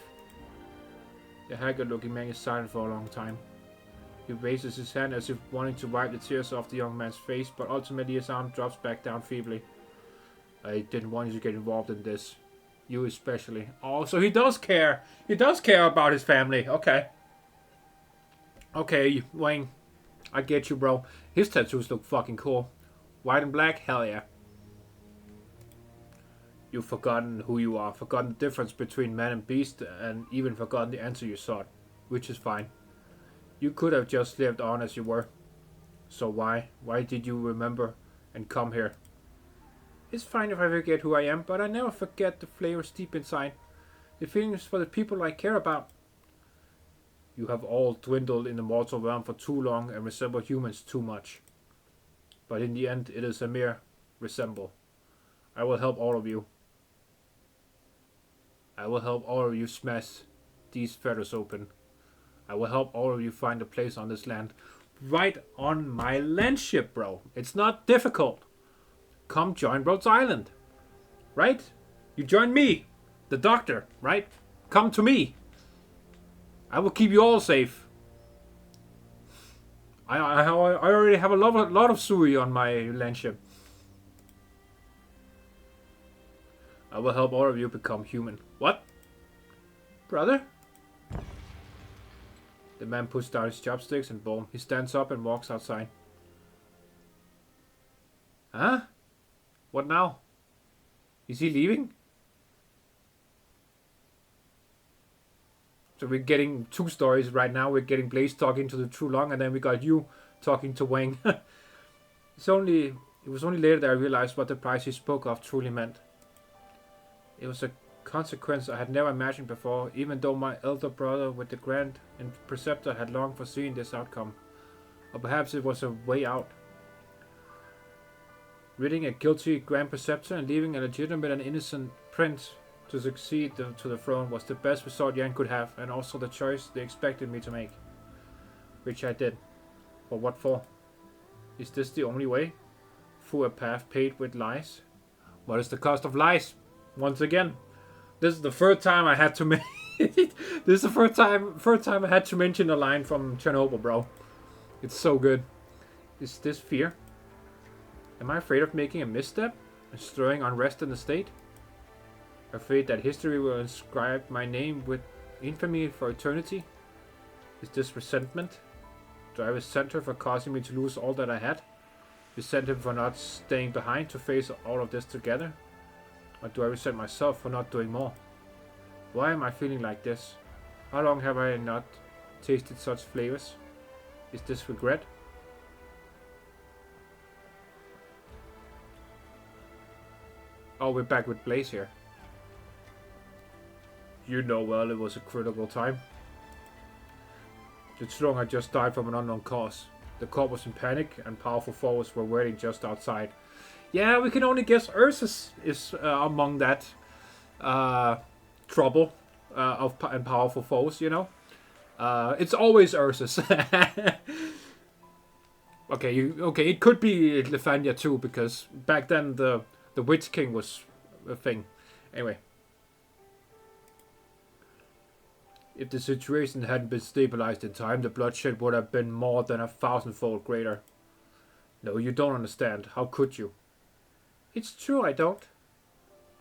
The haggard-looking man is silent for a long time. He raises his hand as if wanting to wipe the tears off the young man's face, but ultimately his arm drops back down feebly. I didn't want you to get involved in this. You especially. Oh, so he does care. He does care about his family. Okay. Okay, Wang. I get you, bro. His tattoos look fucking cool. White and black? Hell yeah. You've forgotten who you are. Forgotten the difference between man and beast, and even forgotten the answer you sought. Which is fine. You could have just lived on as you were. So why? Why did you remember and come here? It's fine if I forget who I am, but I never forget the flavors deep inside. The feelings for the people I care about. You have all dwindled in the mortal realm for too long and resemble humans too much. But in the end, it is a mere resemble. I will help all of you. I will help all of you smash these fetters open. I will help all of you find a place on this land. Right on my landship, bro. It's not difficult. Come join Rhodes Island. Right? You join me, the doctor, right? Come to me. I will keep you all safe. I already have a lot of Sui on my landship. I will help all of you become human. What? brother? The man puts down his chopsticks and boom, he stands up and walks outside. Huh? What now? Is he leaving? So we're getting two stories right now. We're getting Blaze talking to the True Long, and then we got you talking to Wang. It was only later that I realized what the price he spoke of truly meant. It was a consequence I had never imagined before, even though my elder brother with the Grand Preceptor had long foreseen this outcome. Or perhaps it was a way out. Ridding a guilty Grand Preceptor and leaving a legitimate and innocent prince to succeed to the throne was the best result Yang could have, and also the choice they expected me to make. Which I did. But what for? Is this the only way? Through a path paved with lies? What is the cost of lies? Once again, this is the third time I had to this is the third time I had to mention a line from Chernobyl, bro. It's so good. Is this fear? Am I afraid of making a misstep and stirring unrest in the state? Afraid that history will inscribe my name with infamy for eternity? Is this resentment? Do I resent her for causing me to lose all that I had? Resent him for not staying behind to face all of this together? Or do I resent myself for not doing more? Why am I feeling like this? How long have I not tasted such flavors? Is this regret? Oh, we're back with Blaze here. You know well it was a critical time. The Strong had just died from an unknown cause. The court was in panic and powerful foes were waiting just outside. Yeah, we can only guess Ursus is among that trouble and powerful foes, you know. It's always Ursus. Okay, it could be Lefania too, because back then the Witch King was a thing. Anyway. If the situation hadn't been stabilized in time, the bloodshed would have been more than 1,000-fold greater. No, you don't understand. How could you? It's true, I don't.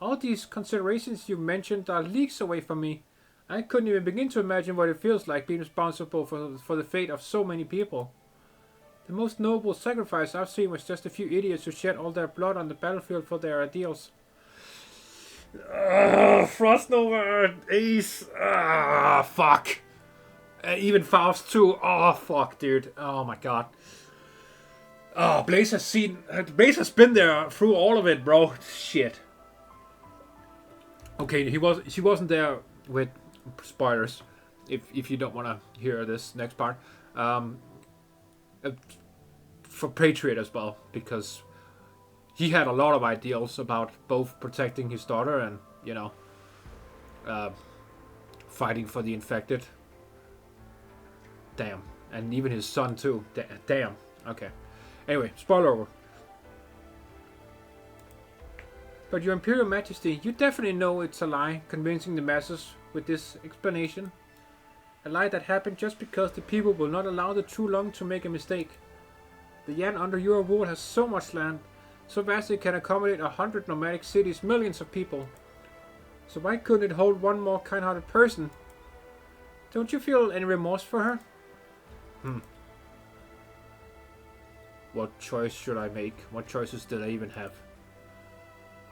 All these considerations you mentioned are leagues away from me. I couldn't even begin to imagine what it feels like being responsible for the fate of so many people. The most noble sacrifice I've seen was just a few idiots who shed all their blood on the battlefield for their ideals. Frostnova, Ace, fuck. Even Faust too. Oh, fuck, dude. Oh my god. Oh, Blaze has been there through all of it, bro. Shit. Okay, she wasn't there with spoilers. If you don't want to hear this next part, for Patriot as well, because he had a lot of ideals about both protecting his daughter and, you know, fighting for the infected. Damn. And even his son, too. Damn. Okay. Anyway, spoiler over. But your Imperial Majesty, you definitely know it's a lie, convincing the masses with this explanation. A lie that happened just because the people will not allow the True Long to make a mistake. The Yan under your rule has so much land, so vast it can accommodate 100 nomadic cities, millions of people. So why couldn't it hold one more kind-hearted person? Don't you feel any remorse for her? What choice should I make? What choices did I even have?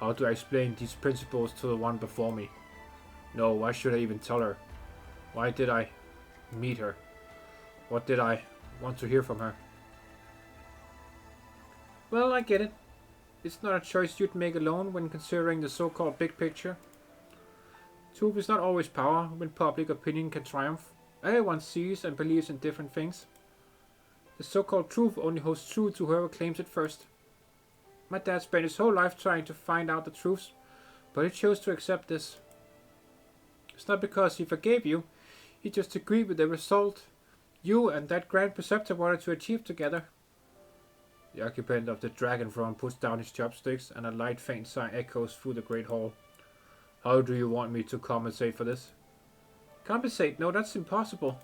How do I explain these principles to the one before me? No, why should I even tell her? Why did I meet her? What did I want to hear from her? Well, I get it. It's not a choice you'd make alone when considering the so-called big picture. Truth is not always power when public opinion can triumph. Everyone sees and believes in different things. The so-called truth only holds true to whoever claims it first. My dad spent his whole life trying to find out the truths, but he chose to accept this. It's not because he forgave you, he just agreed with the result you and that Grand Preceptor wanted to achieve together. The occupant of the Dragon Throne puts down his chopsticks and a light faint sigh echoes through the Great Hall. How do you want me to compensate for this? Compensate? No, that's impossible.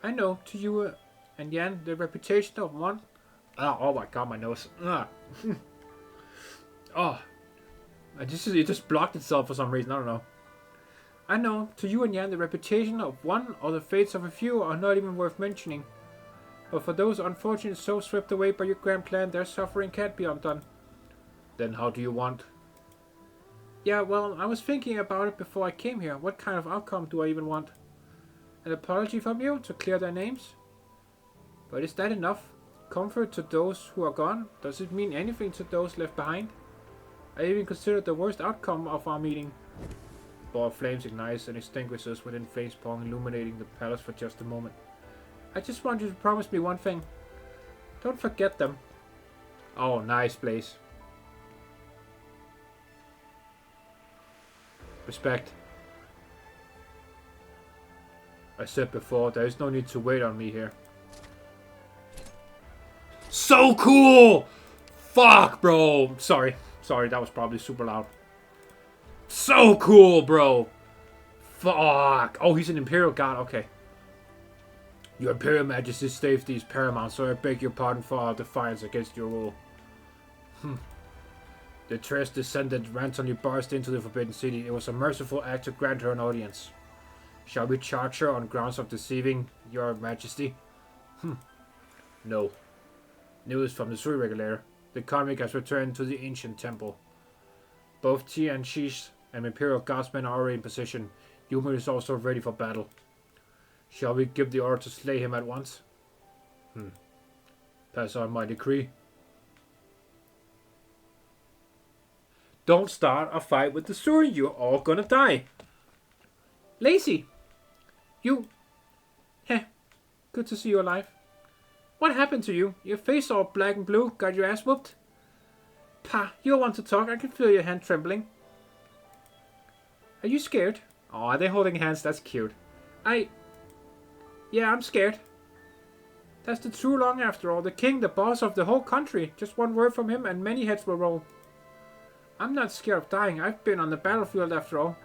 I know, to you and Yan, the reputation of one... Oh my god, my nose. Oh. It just blocked itself for some reason, I don't know. I know, to you and Yan, the reputation of one or the fates of a few are not even worth mentioning. But for those unfortunate souls swept away by your grand plan, their suffering can't be undone. Then how do you want? Yeah, well, I was thinking about it before I came here. What kind of outcome do I even want? An apology from you to clear their names? But is that enough? Comfort to those who are gone? Does it mean anything to those left behind? I even considered the worst outcome of our meeting. The ball of flames ignites and extinguishes within Facepong, illuminating the palace for just a moment. I just want you to promise me one thing. Don't forget them. Oh, nice, Blaze. Respect. I said before, there is no need to wait on me here. So cool! Fuck, bro! Sorry, that was probably super loud. So cool, bro! Fuck! Oh, he's an Imperial Guard, okay. Your Imperial Majesty's safety is paramount, so I beg your pardon for our defiance against your rule. The Tres descendant randomly burst into the Forbidden City. It was a merciful act to grant her an audience. Shall we charge her on grounds of deceiving your Majesty? No. News from the Sui Regulator. The convict has returned to the ancient temple. Both Tian Shish and Imperial Guardsmen are already in position. Yuma is also ready for battle. Shall we give the order to slay him at once? Pass on my decree. Don't start a fight with the Suri. You're all gonna die. Lazy. You... Heh. Good to see you alive. What happened to you? Your face all black and blue. Got your ass whooped? Pah, you want to talk? I can feel your hand trembling. Are you scared? Oh, are they holding hands? That's cute. Yeah, I'm scared. That's the true Long after all. The king, the boss of the whole country. Just one word from him and many heads will roll. I'm not scared of dying. I've been on the battlefield after all.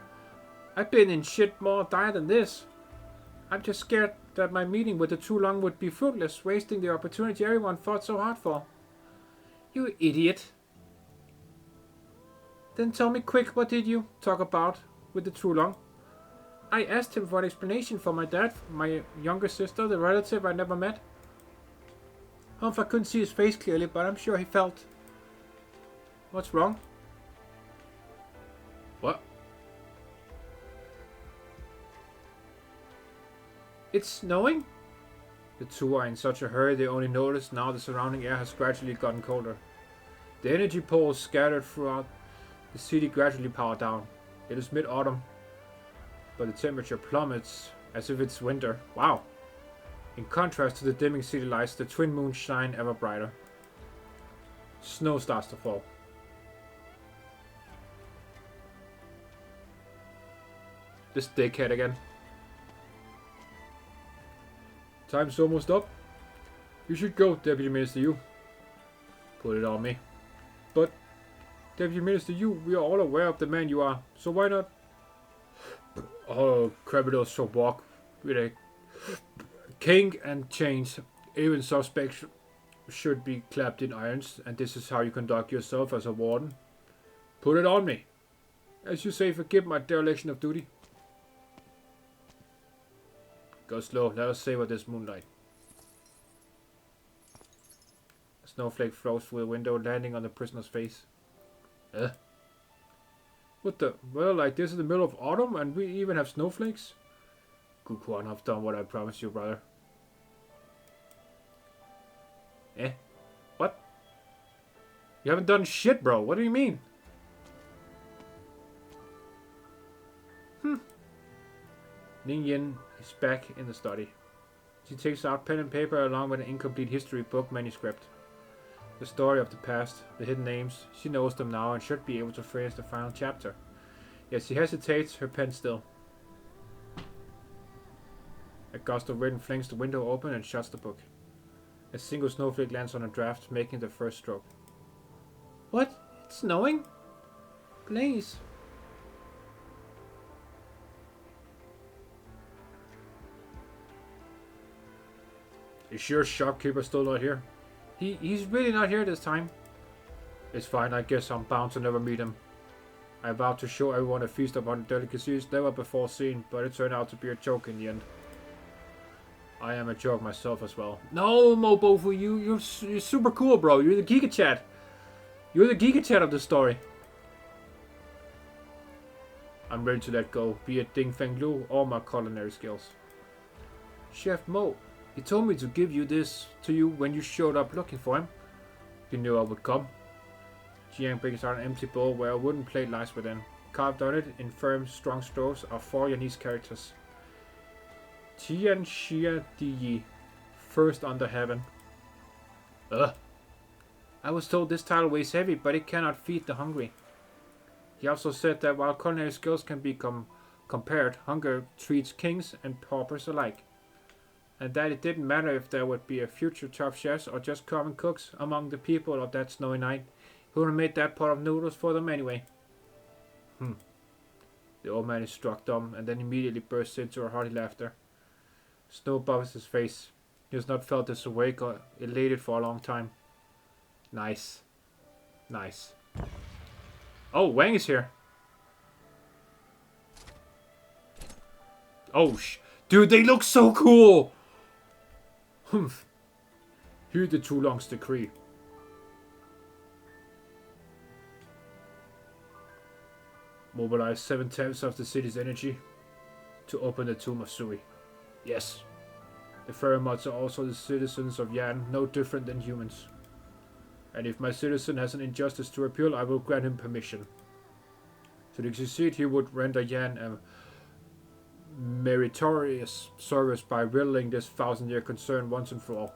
I've been in shit more dire than this. I'm just scared that my meeting with the True Long would be fruitless, wasting the opportunity everyone fought so hard for. You idiot. Then tell me quick, what did you talk about with the True Long? I asked him for an explanation for my dad, my younger sister, the relative I never met. I couldn't see his face clearly, but I'm sure he felt. What's wrong? What? It's snowing? The two are in such a hurry they only notice now the surrounding air has gradually gotten colder. The energy poles scattered throughout the city gradually power down. It is mid-autumn, but the temperature plummets as if it's winter. Wow! In contrast to the dimming city lights, the twin moons shine ever brighter. Snow starts to fall. This dickhead again. Time's almost up. You should go, Deputy Minister Yu. Put it on me. But, Deputy Minister Yu, we are all aware of the man you are, so why not? Oh, criminals shall walk with a king and chains. Even suspects should be clapped in irons, and this is how you conduct yourself as a warden. Put it on me. As you say, forgive my dereliction of duty. Go slow, let us savor this moonlight. A snowflake floats through the window, landing on the prisoner's face. What the? Well, like this is the middle of autumn and we even have snowflakes? Good one, I've done what I promised you, brother. What? You haven't done shit, bro. What do you mean? Ning Yin is back in the study. She takes out pen and paper along with an incomplete history book manuscript. The story of the past, the hidden names, she knows them now and should be able to phrase the final chapter. Yet she hesitates, her pen still. A gust of wind flings the window open and shuts the book. A single snowflake lands on a draft, making the first stroke. What? It's snowing? Please. You sure shopkeeper's still not here? He's really not here this time. It's fine, I guess I'm bound to never meet him. I vowed to show everyone a feast upon delicacies never before seen, but it turned out to be a joke in the end. I am a joke myself as well. No, Mobofu, you're super cool, bro. You're the Giga Chat. You're the Giga Chat of the story. I'm ready to let go, be it Ding Feng Lu or my culinary skills. Chef Mo, he told me to give you this to you when you showed up looking for him. He knew I would come. Jiang brings out an empty bowl where a wooden plate lies within. Carved on it in firm, strong strokes are 4 Chinese characters. Tian Xia Di Yi, first under heaven. Ugh. I was told this title weighs heavy, but it cannot feed the hungry. He also said that while culinary skills can be compared, hunger treats kings and paupers alike. And that it didn't matter if there would be a future top chefs or just common cooks among the people of that snowy night who would have made that pot of noodles for them anyway. The old man is struck dumb and then immediately bursts into a hearty laughter. Snow buffs his face. He has not felt this awake or elated for a long time. Nice. Nice. Oh, Wang is here. Oh, dude, they look so cool! Hear the Tulong's decree. Mobilize 7/10 of the city's energy to open the tomb of Sui. Yes. The Feranmuts are also the citizens of Yan, no different than humans. And if my citizen has an injustice to appeal, I will grant him permission. Should he succeed, he would render Yan a meritorious service by riddling this 1,000-year concern once and for all.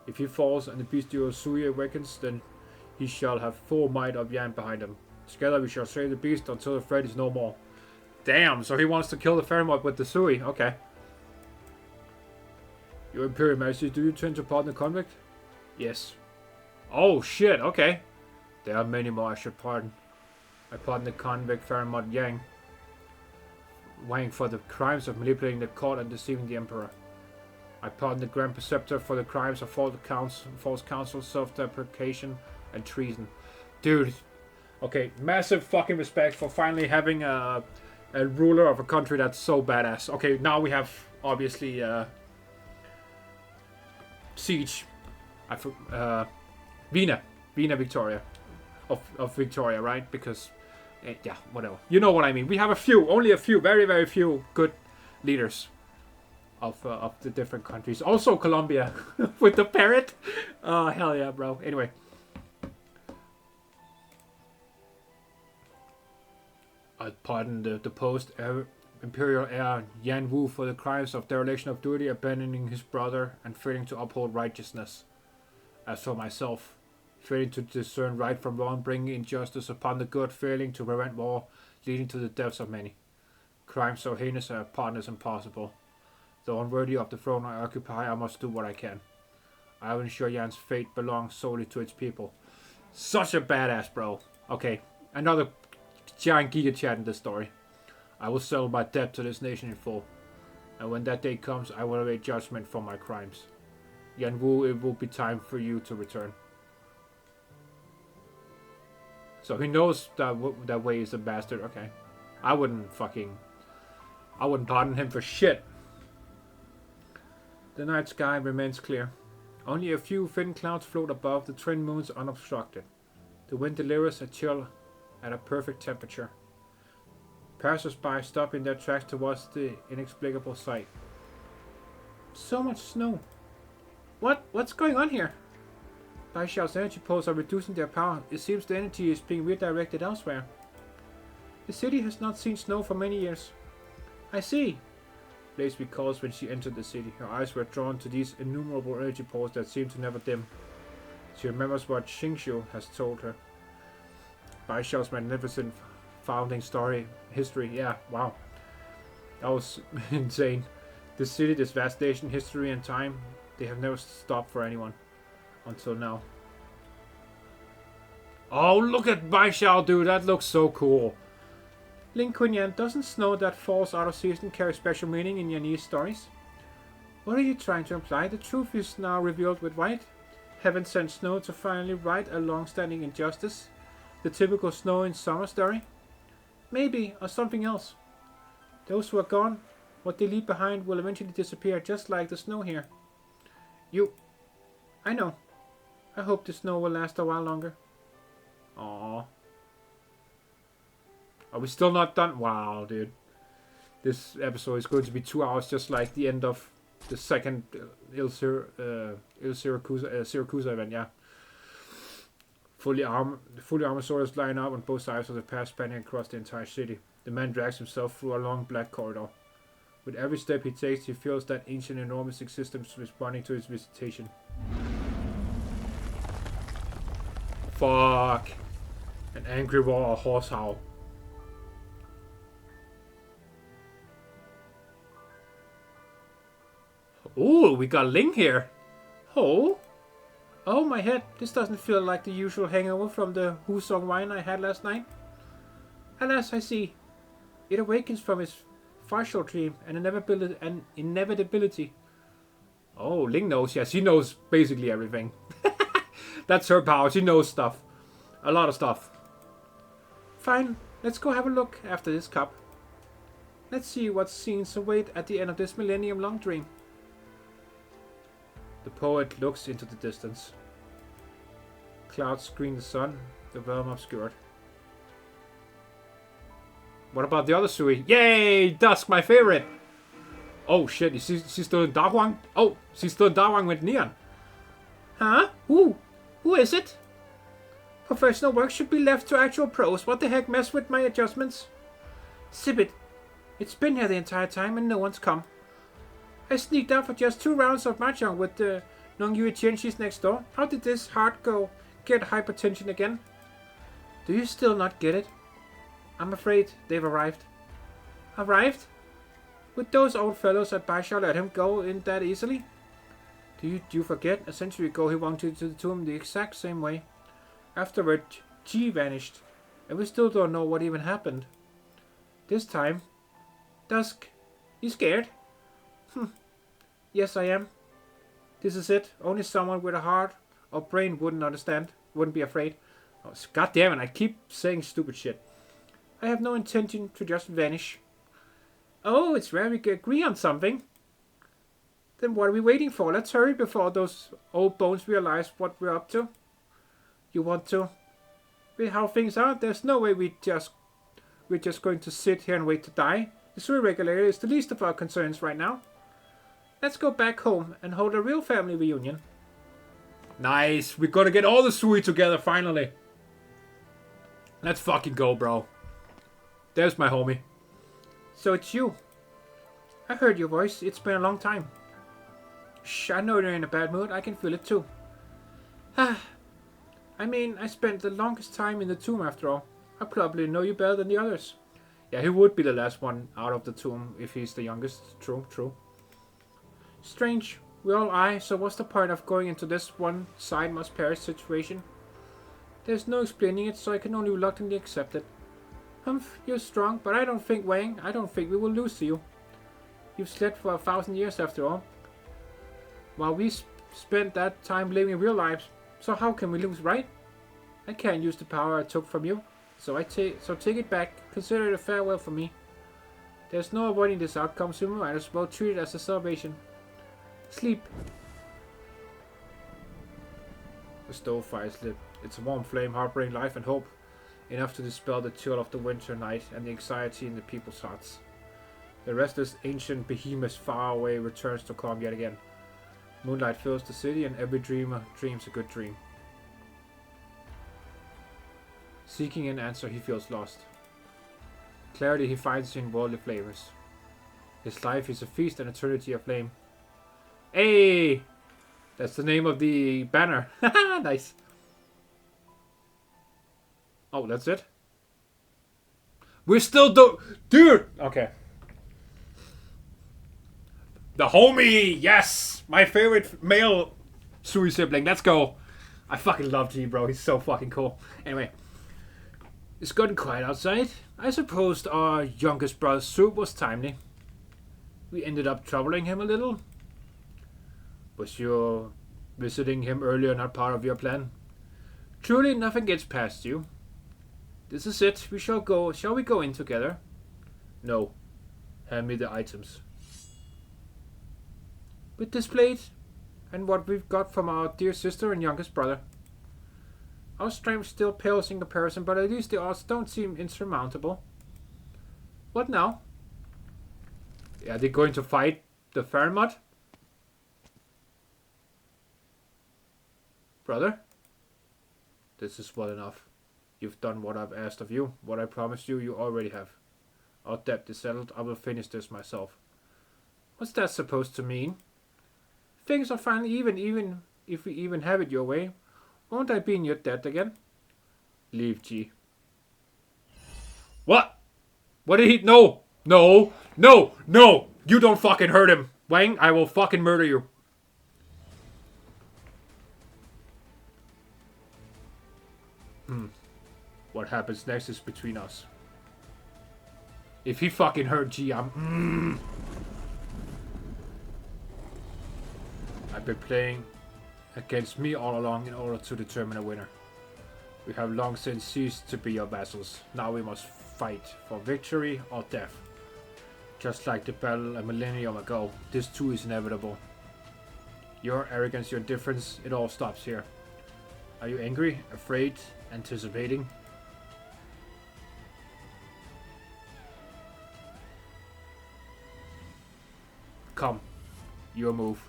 If he falls and the bestial Sui awakens, then he shall have full might of Yan behind him. Together we shall save the beast until the threat is no more. Damn, so he wants to kill the Feranmut with the Sui. Okay. Your Imperial Majesty, do you intend to pardon the convict? Yes. Oh shit, okay. There are many more I should pardon. I pardon the convict Feranmut Wang for the crimes of manipulating the court and deceiving the Emperor. I pardon the Grand Preceptor for the crimes of false counsel, self-deprecation, and treason. Dude, okay, massive fucking respect for finally having a ruler of a country that's so badass. Okay, now we have, obviously, Siege. Vina Victoria. Of Victoria, right? Because, yeah, whatever. You know what I mean. We have only a few, very, very few good leaders of the different countries. Also Colombia with the parrot. Oh, hell yeah, bro. Anyway. I pardon the post-imperial heir Yan Wu for the crimes of dereliction of duty, abandoning his brother, and failing to uphold righteousness. As for myself, failing to discern right from wrong, bringing injustice upon the good, failing to prevent war, leading to the deaths of many. Crimes so heinous a pardon is impossible. Though unworthy of the throne I occupy, I must do what I can. I will ensure Yan's fate belongs solely to its people. Such a badass, bro. Okay, another giant Giga Chat in this story. I will settle my debt to this nation in full. And when that day comes, I will await judgment for my crimes. Yan Wu, it will be time for you to return. So he knows that Wei is a bastard. Okay. I wouldn't pardon him for shit. The night sky remains clear. Only a few thin clouds float above the twin moons unobstructed. The wind delivers a chill at a perfect temperature. Passers-by stop in their tracks to watch the inexplicable sight. So much snow. What's going on here? Baishao's energy poles are reducing their power. It seems the energy is being redirected elsewhere. The city has not seen snow for many years. I see. Blaze recalls when she entered the city. Her eyes were drawn to these innumerable energy poles that seem to never dim. She remembers what Xingqiu has told her. Baishao's magnificent founding history. Yeah, wow. That was insane. This city, this vast nation, history and time, they have never stopped for anyone. Until now. Oh, look at Baishao, dude. That looks so cool. Ling Quinyan, doesn't snow that falls out of season carry special meaning in Yanese stories? What are you trying to imply? The truth is now revealed with white. Heaven sent snow to finally right a long-standing injustice. The typical snow in summer story. maybe, or something else. Those who are gone, what they leave behind will eventually disappear, just like the snow here. I know. I hope the snow will last a while longer. Aww. Are we still not done? Wow, dude. This episode is going to be 2 hours, just like the end of the second Syracuse event, yeah. Fully armored soldiers line up on both sides of the path, spanning across the entire city. The man drags himself through a long black corridor. With every step he takes, he feels that ancient enormous existence responding to his visitation. Fuck. An angry roar or horse howl. Ooh, we got Ling here. Oh. Oh, my head. This doesn't feel like the usual hangover from the Husong wine I had last night. Alas, I see. It awakens from its partial dream and inevitability. Oh, Ling knows. Yeah, she knows basically everything. That's her power. She knows stuff. A lot of stuff. Fine. Let's go have a look after this cup. Let's see what scenes await at the end of this millennium-long dream. The poet looks into the distance. Clouds screen the sun, the realm obscured. What about the other Sui? Yay! Dusk, my favorite! Oh shit, is she still in Darwang? Oh, she's still in Darwang with Neon. Huh? Who is it? Professional work should be left to actual pros. What the heck, mess with my adjustments? Sibit, it's been here the entire time and no one's come. I sneaked out for just 2 rounds of mahjong with the Nongyue Tianxis next door. How did this heart go get hypertension again? Do you still not get it? I'm afraid they've arrived. Arrived? Would those old fellows at Baisha let him go in that easily? Do you forget? A century ago he walked into the tomb the exact same way. Afterward, Ji vanished, and we still don't know what even happened. This time, Dusk, you scared? Yes, I am. This is it. Only someone with a heart or brain wouldn't be afraid. Oh, God damn it, I keep saying stupid shit. I have no intention to just vanish. Oh, it's rare we can agree on something. Then what are we waiting for? Let's hurry before those old bones realize what we're up to. You want to? With how things are, there's no way we're just going to sit here and wait to die. The sewer regulator is the least of our concerns right now. Let's go back home and hold a real family reunion. Nice. We're gonna get all the Sui together finally. Let's fucking go, bro. There's my homie. So it's you. I heard your voice. It's been a long time. Shh, I know you're in a bad mood. I can feel it too. I mean, I spent the longest time in the tomb after all. I probably know you better than the others. Yeah, he would be the last one out of the tomb if he's the youngest. True, true. Strange. We all eye, so what's the point of going into this one side must perish situation? There's no explaining it, so I can only reluctantly accept it. Humph, you're strong, but I don't think, Wang, I don't think we will lose to you. You've slept for 1,000 years after all. While we spent that time living real lives, so how can we lose, right? I can't use the power I took from you, so take it back. Consider it a farewell for me. There's no avoiding this outcome, so we might as well treat it as a salvation. Sleep. The stove fires lit. It's a warm flame harboring life and hope, enough to dispel the chill of the winter night and the anxiety in the people's hearts. The restless ancient behemoth far away returns to calm yet again. Moonlight fills the city and every dreamer dreams a good dream. Seeking an answer, he feels lost. Clarity he finds in worldly flavors. His life is a feast and eternity of flame. Hey! That's the name of the banner. Nice. Oh, that's it? We're still Dude! Okay. The homie! Yes! My favorite male Sui sibling. Let's go. I fucking love G, bro. He's so fucking cool. Anyway. It's gotten quiet outside. I supposed our youngest brother's soup was timely. We ended up troubling him a little. Was your visiting him earlier not part of your plan? Truly, nothing gets past you. This is it. We shall go. Shall we go in together? No. Hand me the items. With this plate and what we've got from our dear sister and youngest brother. Our strength still pales in comparison, but at least the odds don't seem insurmountable. What now? Are they going to fight the Feranmut? Brother? This is well enough. You've done what I've asked of you. What I promised you, you already have. Our debt is settled. I will finish this myself. What's that supposed to mean? Things are finally even if we even have it your way. Won't I be in your debt again? Leave, G. What? What did he... No! No! No! No! You don't fucking hurt him! Wang, I will fucking murder you. What happens next is between us. If he fucking hurt G, I'm... I've been playing against me all along in order to determine a winner. We have long since ceased to be your vassals. Now we must fight for victory or death. Just like the battle a millennium ago, this too is inevitable. Your arrogance, your indifference, it all stops here. Are you angry, afraid, anticipating? Come, your move.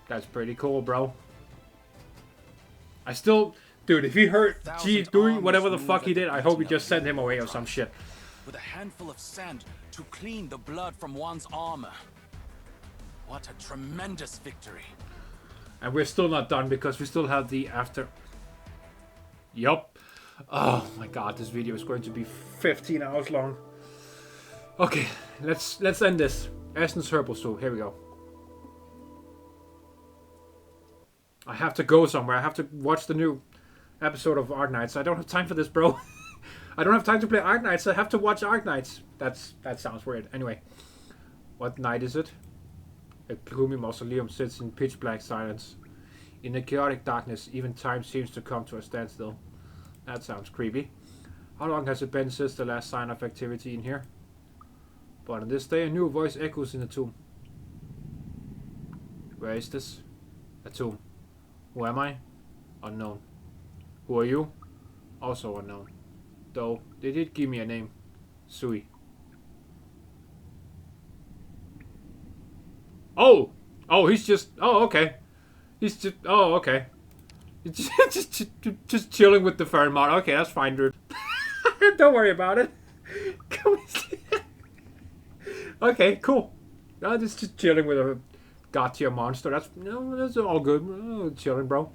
That's pretty cool, bro. I still... Dude, if he hurt G doing whatever the fuck he did, I hope he just sent him away or some shit. With a handful of sand to clean the blood from one's armor. What a tremendous victory. And we're still not done because we still have the after... Yup. Oh my god, this video is going to be 15 hours long. Okay, let's end this. Essence Herbal Soup, here we go. I have to go somewhere. I have to watch the new episode of Arknights. I don't have time for this, bro. I don't have time to play Arknights. I have to watch Arknights. That sounds weird. Anyway, what night is it? A gloomy mausoleum sits in pitch black silence. In the chaotic darkness, even time seems to come to a standstill. That sounds creepy. How long has it been since the last sign of activity in here? But on this day, a new voice echoes in the tomb. Where is this? A tomb. Who am I? Unknown. Who are you? Also unknown. Though, they did give me a name. Sui. Oh! Oh, he's just... Oh, okay. He's just... Oh, okay. He's just chilling with the Feranmut. Okay, that's fine, dude. Don't worry about it. Okay, cool. No, just chilling with a god-tier monster. That's all good. Oh, chilling, bro.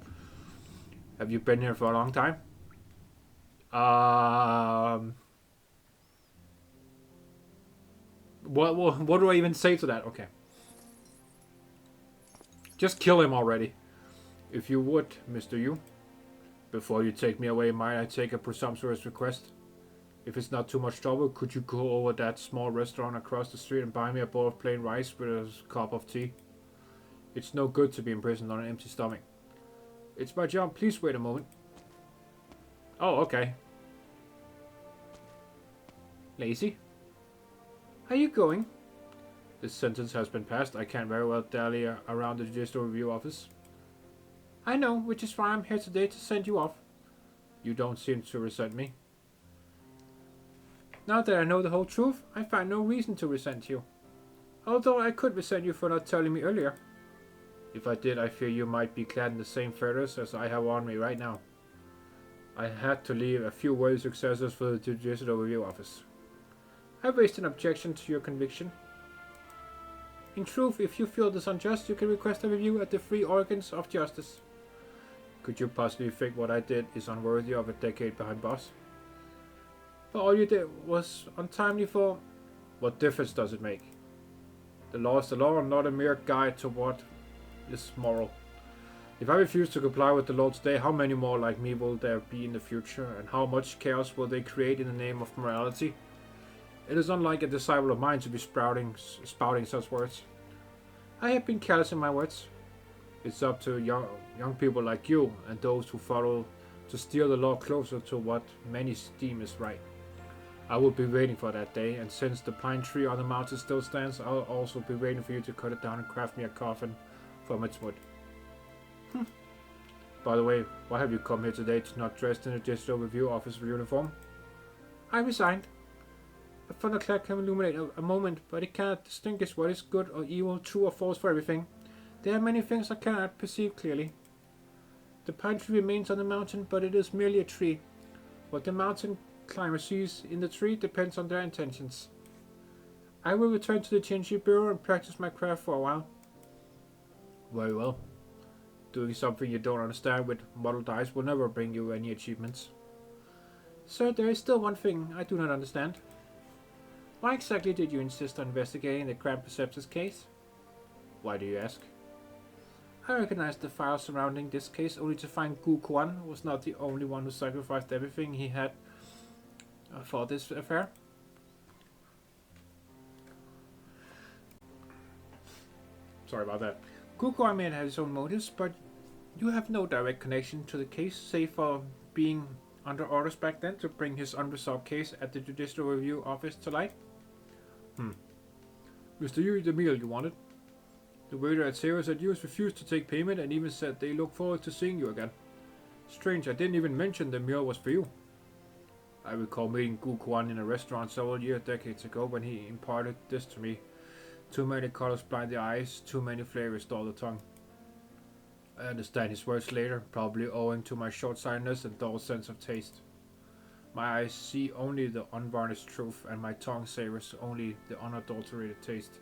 Have you been here for a long time? What do I even say to that? Okay. Just kill him already. If you would, Mr. Yu. Before you take me away, might I take a presumptuous request? If it's not too much trouble, could you go over that small restaurant across the street and buy me a bowl of plain rice with a cup of tea? It's no good to be imprisoned on an empty stomach. It's my job. Please wait a moment. Oh, okay. Lazy? How are you going? This sentence has been passed. I can't very well dally around the judicial review office. I know, which is why I'm here today to send you off. You don't seem to resent me. Now that I know the whole truth, I find no reason to resent you. Although I could resent you for not telling me earlier. If I did, I fear you might be clad in the same feathers as I have on me right now. I had to leave a few worthy successors for the judicial review office. I raised an objection to your conviction. In truth, if you feel this unjust, you can request a review at the free organs of justice. Could you possibly think what I did is unworthy of a decade behind bars? But all you did was untimely for... What difference does it make? The law is the law, not a mere guide to what is moral. If I refuse to comply with the law today, how many more like me will there be in the future, and how much chaos will they create in the name of morality? It is unlike a disciple of mine to be spouting such words. I have been careless in my words. It's up to young people like you and those who follow to steer the law closer to what many deem is right. I will be waiting for that day, and since the pine tree on the mountain still stands, I'll also be waiting for you to cut it down and craft me a coffin from its wood. By the way, why have you come here today to not dressed in a digital review officer uniform? I resigned. A thunderclap can illuminate a moment, but it cannot distinguish what is good or evil, true or false for everything. There are many things I cannot perceive clearly. The pine tree remains on the mountain, but it is merely a tree. What the mountain climber sees in the tree depends on their intentions. I will return to the TNG Bureau and practice my craft for a while. Very well. Doing something you don't understand with model dice will never bring you any achievements. Sir, there is still one thing I do not understand. Why exactly did you insist on investigating the Grand Perceptor's case? Why do you ask? I recognized the files surrounding this case only to find Gu Quan was not the only one who sacrificed everything he had for this affair. Sorry about that. Gu Quan may have his own motives, but you have no direct connection to the case, save for being under orders back then to bring his unresolved case at the Judicial Review Office to light. Mr. Yu, the meal you wanted. The waiter at Sarah's at yours refused to take payment and even said they look forward to seeing you again. Strange, I didn't even mention the meal was for you. I recall meeting Gu Quan in a restaurant several decades ago when he imparted this to me. Too many colors blind the eyes, too many flavors dull the tongue. I understand his words later, probably owing to my short-sightedness and dull sense of taste. My eyes see only the unvarnished truth, and my tongue savors only the unaltered taste.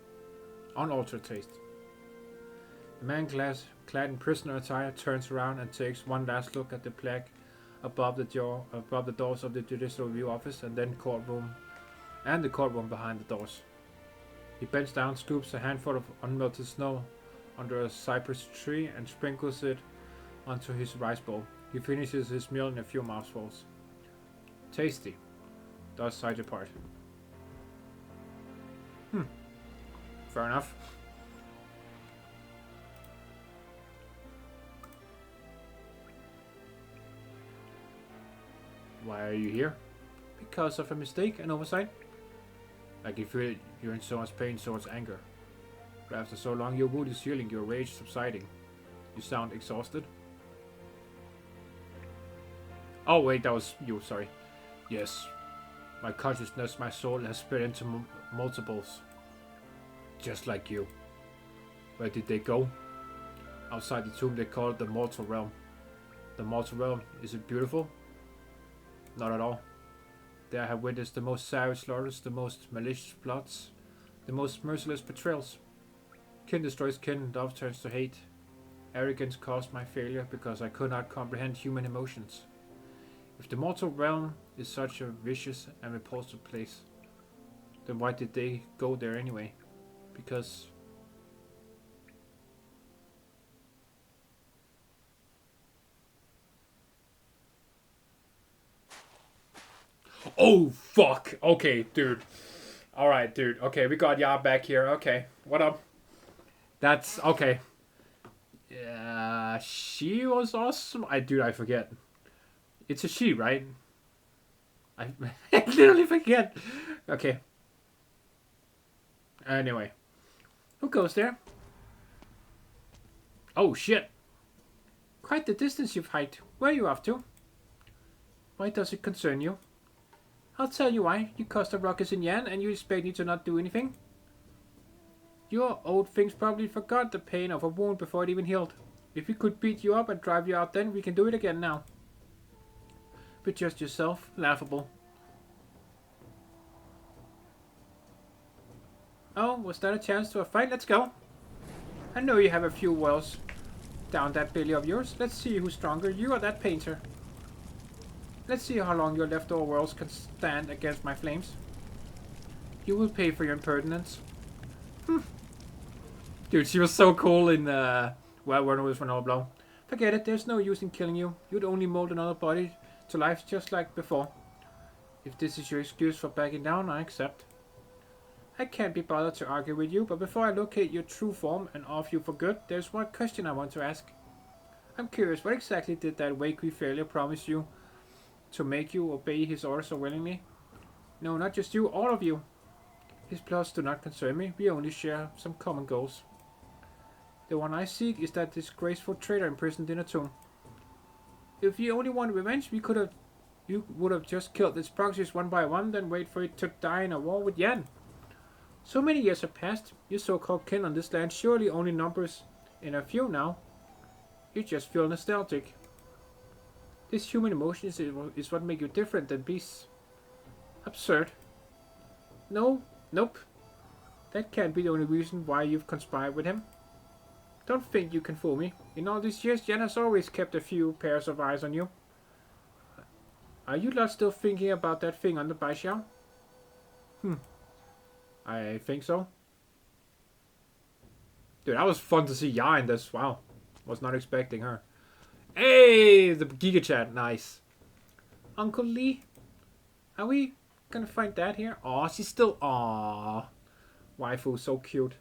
The man clad in prisoner attire turns around and takes one last look at the plaque above the doors of the Judicial Review Office, and then the courtroom behind the doors. He bends down, scoops a handful of unmelted snow under a cypress tree, and sprinkles it onto his rice bowl. He finishes his meal in a few mouthfuls. Tasty. Thus I depart. Fair enough. Why are you here? Because of a mistake, an oversight. I can feel it. You're in so much pain, so much anger. But after so long, your wound is healing, your rage subsiding. You sound exhausted. Oh wait, that was you, sorry. Yes. My consciousness, my soul has split into multiples. Just like you. Where did they go? Outside the tomb they call it the mortal realm. The mortal realm, is it beautiful? Not at all. There I have witnessed the most savage slaughters, the most malicious plots, the most merciless betrayals. Kin destroys kin, love turns to hate. Arrogance caused my failure because I could not comprehend human emotions. If the mortal realm is such a vicious and repulsive place, then why did they go there anyway? Because... Oh, fuck! Okay, dude. Alright, dude. Okay, we got Ya back here. Okay, what up? That's... okay. Yeah, she was awesome. Dude, I forget. It's a she, right? I literally forget. Okay. Anyway. Who goes there? Oh, shit. Quite the distance you've hiked. Where are you off to? Why does it concern you? I'll tell you why. You cost a ruckus in Yan and you expect me to not do anything? Your old things probably forgot the pain of a wound before it even healed. If we could beat you up and drive you out then, we can do it again now. But just yourself. Laughable. Oh, was that a chance to a fight? Let's go. I know you have a few wells down that belly of yours. Let's see who's stronger, you or that painter. Let's see how long your leftover worlds can stand against my flames. You will pay for your impertinence. Dude, she was so cool in well, when it was for Blow. Forget it, there's no use in killing you. You'd only mold another body to life just like before. If this is your excuse for backing down, I accept. I can't be bothered to argue with you, but before I locate your true form and off you for good, there's one question I want to ask. I'm curious, what exactly did that Wakey failure promise you to make you obey his orders so willingly? No, not just you, all of you. His plots do not concern me. We only share some common goals. The one I seek is that disgraceful traitor imprisoned in a tomb. If you only want revenge, you would have just killed its proxies one by one, then wait for it to die in a war with Yan. So many years have passed. Your so-called kin on this land surely only numbers in a few now. You just feel nostalgic. This human emotion is what makes you different than beasts. Absurd. No, nope. That can't be the only reason why you've conspired with him. Don't think you can fool me. In all these years, Jan has always kept a few pairs of eyes on you. Are you lot still thinking about that thing on the Baishiao? I think so. Dude, that was fun to see Ya in this. Wow. Was not expecting her. Hey, the Giga Chat. Nice. Uncle Lee? Are we gonna find Dad here? Aw, she's still... Aw. Waifu, so cute.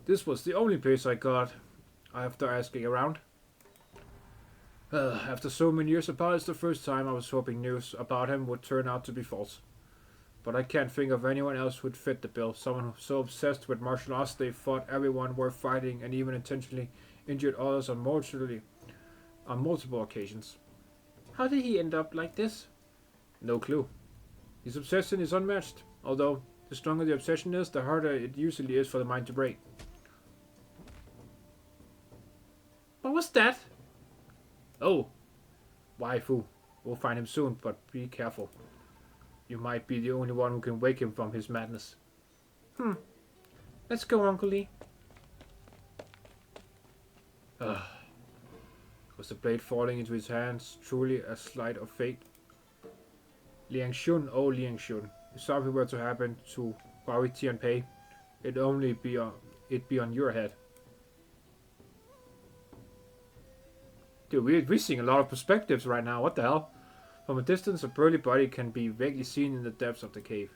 This was the only place I got after asking around. After so many years apart, it's the first time I was hoping news about him would turn out to be false. But I can't think of anyone else who'd fit the bill. Someone so obsessed with martial arts they fought everyone worth fighting and even intentionally injured others on multiple occasions. How did he end up like this? No clue. His obsession is unmatched, although the stronger the obsession is, the harder it usually is for the mind to break. What was that? Oh, waifu. We'll find him soon, but be careful. You might be the only one who can wake him from his madness. Let's go, Uncle Lee. Was the blade falling into his hands truly a sleight of fate? Liang Shun, oh Liang Shun. If something were to happen to Huawei Tianpei, it'd only be on your head. Dude, we're seeing a lot of perspectives right now. What the hell? From a distance, a burly body can be vaguely seen in the depths of the cave.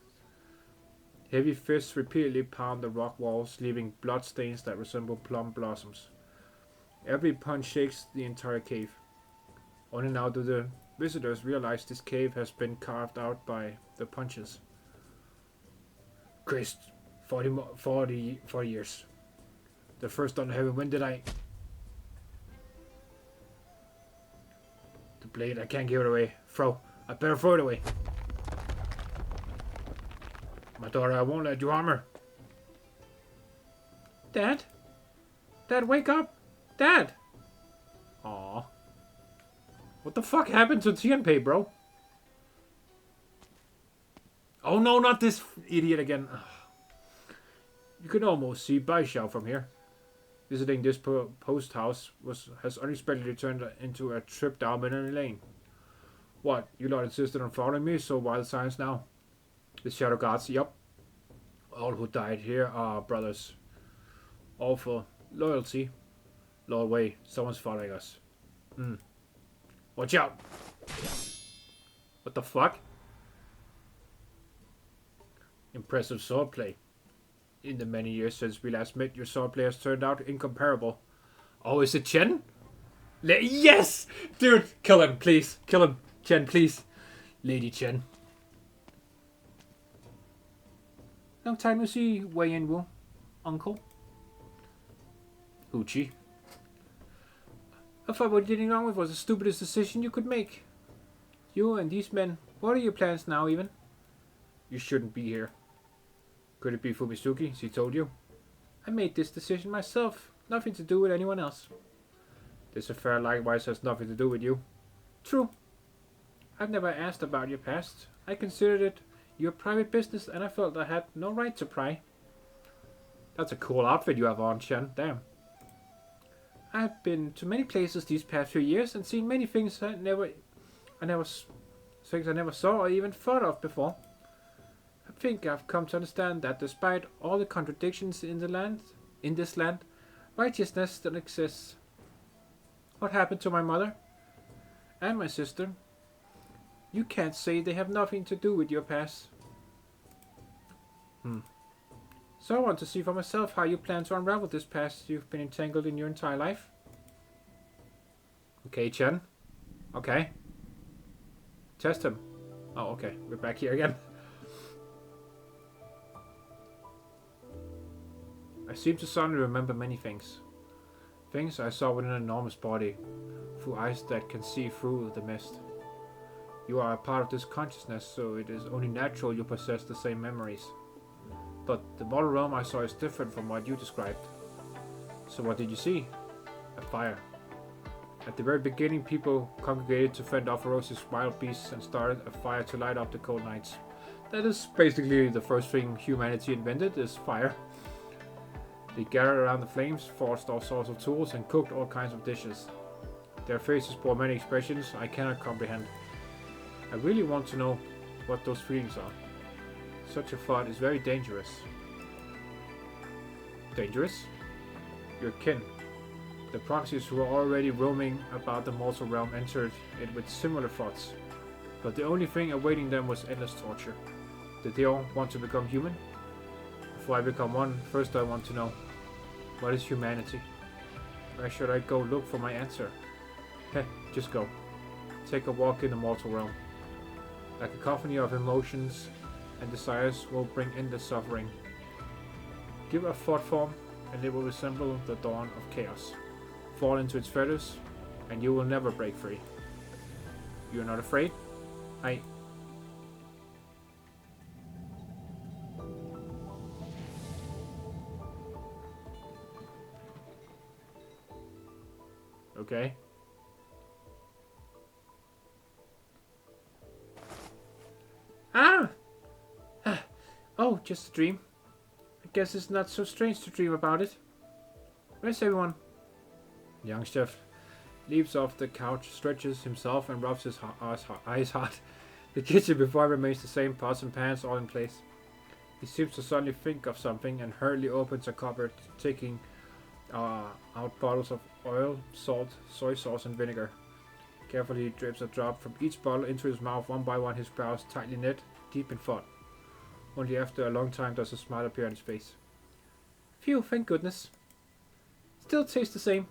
Heavy fists repeatedly pound the rock walls, leaving blood stains that resemble plum blossoms. Every punch shakes the entire cave. Only now do the visitors realize this cave has been carved out by the punches. Christ, 40 years. The first on heaven, when did I... The blade, I can't give it away. Throw. I better throw it away. My daughter, I won't let you harm her. Dad? Dad, wake up! Dad! Aww. What the fuck happened to Tianpei, bro? Oh no, not this idiot again. You can almost see Baishiao from here. Visiting this post house has unexpectedly turned into a trip down memory lane. What? You lot insisted on following me, so wild science now? The Shadow Guards, yup. All who died here are brothers. All for loyalty. Lord Wei, someone's following us. Watch out! What the fuck? Impressive swordplay. In the many years since we last met, your swordplay has turned out incomparable. Oh, is it Chen? Yes! Dude, kill him, please. Kill him. Chen, please. Lady Chen. Long time no see, Wei and Wu. Uncle. Hoochie. I thought what you did wrong with was the stupidest decision you could make. You and these men, what are your plans now even? You shouldn't be here. Could it be Fumisuki? She told you. I made this decision myself. Nothing to do with anyone else. This affair likewise has nothing to do with you. True. I've never asked about your past. I considered it your private business and I felt I had no right to pry. That's a cool outfit you have on, Chen. Damn. I've been to many places these past few years and seen many things I never saw or even thought of before. I think I've come to understand that despite all the contradictions in this land, righteousness still exists. What happened to my mother? And my sister? You can't say they have nothing to do with your past. So I want to see for myself how you plan to unravel this past you've been entangled in your entire life. Okay, Chen. Okay. Test him. Oh, okay. We're back here again. I seem to suddenly remember many things. Things I saw with an enormous body, through eyes that can see through the mist. You are a part of this consciousness, so it is only natural you possess the same memories. But the mortal realm I saw is different from what you described. So what did you see? A fire. At the very beginning, people congregated to fend off ferocious wild beasts and started a fire to light up the cold nights. That is basically the first thing humanity invented, is fire. They gathered around the flames, forged all sorts of tools, and cooked all kinds of dishes. Their faces bore many expressions I cannot comprehend. I really want to know what those feelings are. Such a thought is very dangerous. Dangerous? Your kin. The proxies who were already roaming about the mortal realm entered it with similar thoughts. But the only thing awaiting them was endless torture. Did they all want to become human? Before I become one, first I want to know, what is humanity? Where should I go look for my answer? Heh, just go. Take a walk in the mortal realm. A cacophony of emotions and desires will bring endless suffering. Give a thought form, and it will resemble the dawn of chaos. Fall into its fetters, and you will never break free. You are not afraid? Okay. Ah! Oh, just a dream. I guess it's not so strange to dream about it. Where's everyone? Young chef leaps off the couch, stretches himself, and rubs his eyes hard. The kitchen before him remains the same, pots and pans all in place. He seems to suddenly think of something and hurriedly opens a cupboard, taking out bottles of oil, salt, soy sauce, and vinegar. Carefully he drips a drop from each bottle into his mouth one by one, his brows tightly knit, deep in thought. Only after a long time does a smile appear on his face. Phew, thank goodness. Still tastes the same.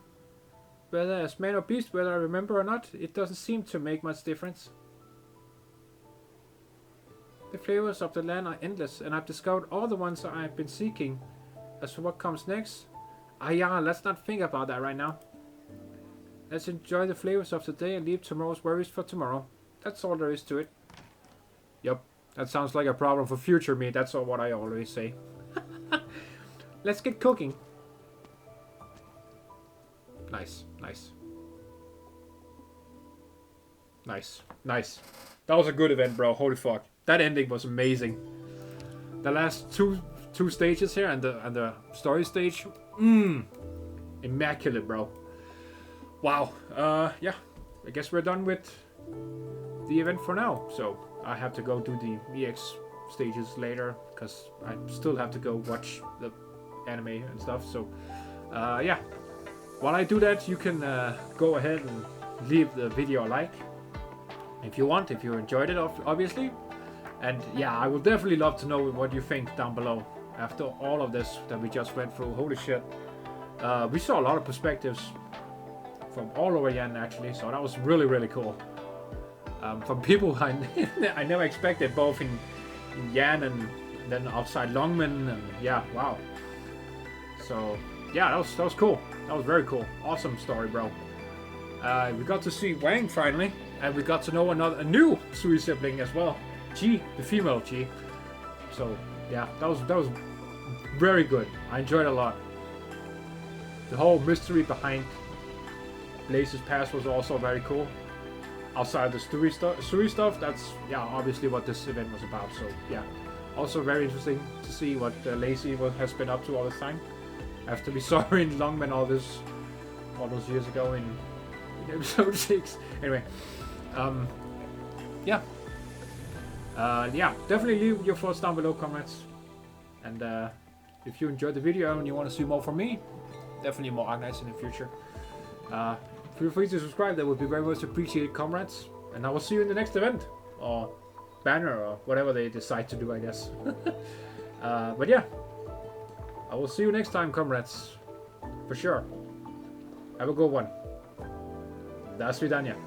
Whether as man or beast, whether I remember or not, it doesn't seem to make much difference. The flavors of the land are endless, and I've discovered all the ones I have been seeking. As for what comes next, yeah, let's not think about that right now. Let's enjoy the flavors of today and leave tomorrow's worries for tomorrow. That's all there is to it. Yup, that sounds like a problem for future me, that's all what I always say. Let's get cooking. Nice, nice. Nice, nice. That was a good event, bro. Holy fuck. That ending was amazing. The last two stages here and the story stage. Immaculate, bro. Wow. Yeah. I guess we're done with the event for now. So I have to go do the EX stages later because I still have to go watch the anime and stuff. So yeah. While I do that, you can go ahead and leave the video a like if you want, if you enjoyed it, obviously. And yeah, I would definitely love to know what you think down below after all of this that we just went through. Holy shit. We saw a lot of perspectives from all over Yan, actually, so that was really, really cool. From people I never expected, both in Yan and then outside Longmen, and yeah, wow. So yeah, that was cool. That was very cool. Awesome story, bro. We got to see Wang finally, and we got to know a new Sui sibling as well, G, the female G. So yeah, that was very good. I enjoyed it a lot. The whole mystery behind Blaze's past was also very cool. Outside the Sui stuff, that's yeah, obviously what this event was about. So yeah, also very interesting to see what Lacey has been up to all this time. After we saw her in Longmen all those years ago in episode 6. Anyway, yeah. Yeah, definitely leave your thoughts down below, comments. And if you enjoyed the video and you want to see more from me, definitely more Arknights in the future. Feel free to subscribe, that would be very much appreciated, comrades. And I will see you in the next event, or banner, or whatever they decide to do, I guess. But yeah, I will see you next time, comrades. For sure. Have a good one. До свидания.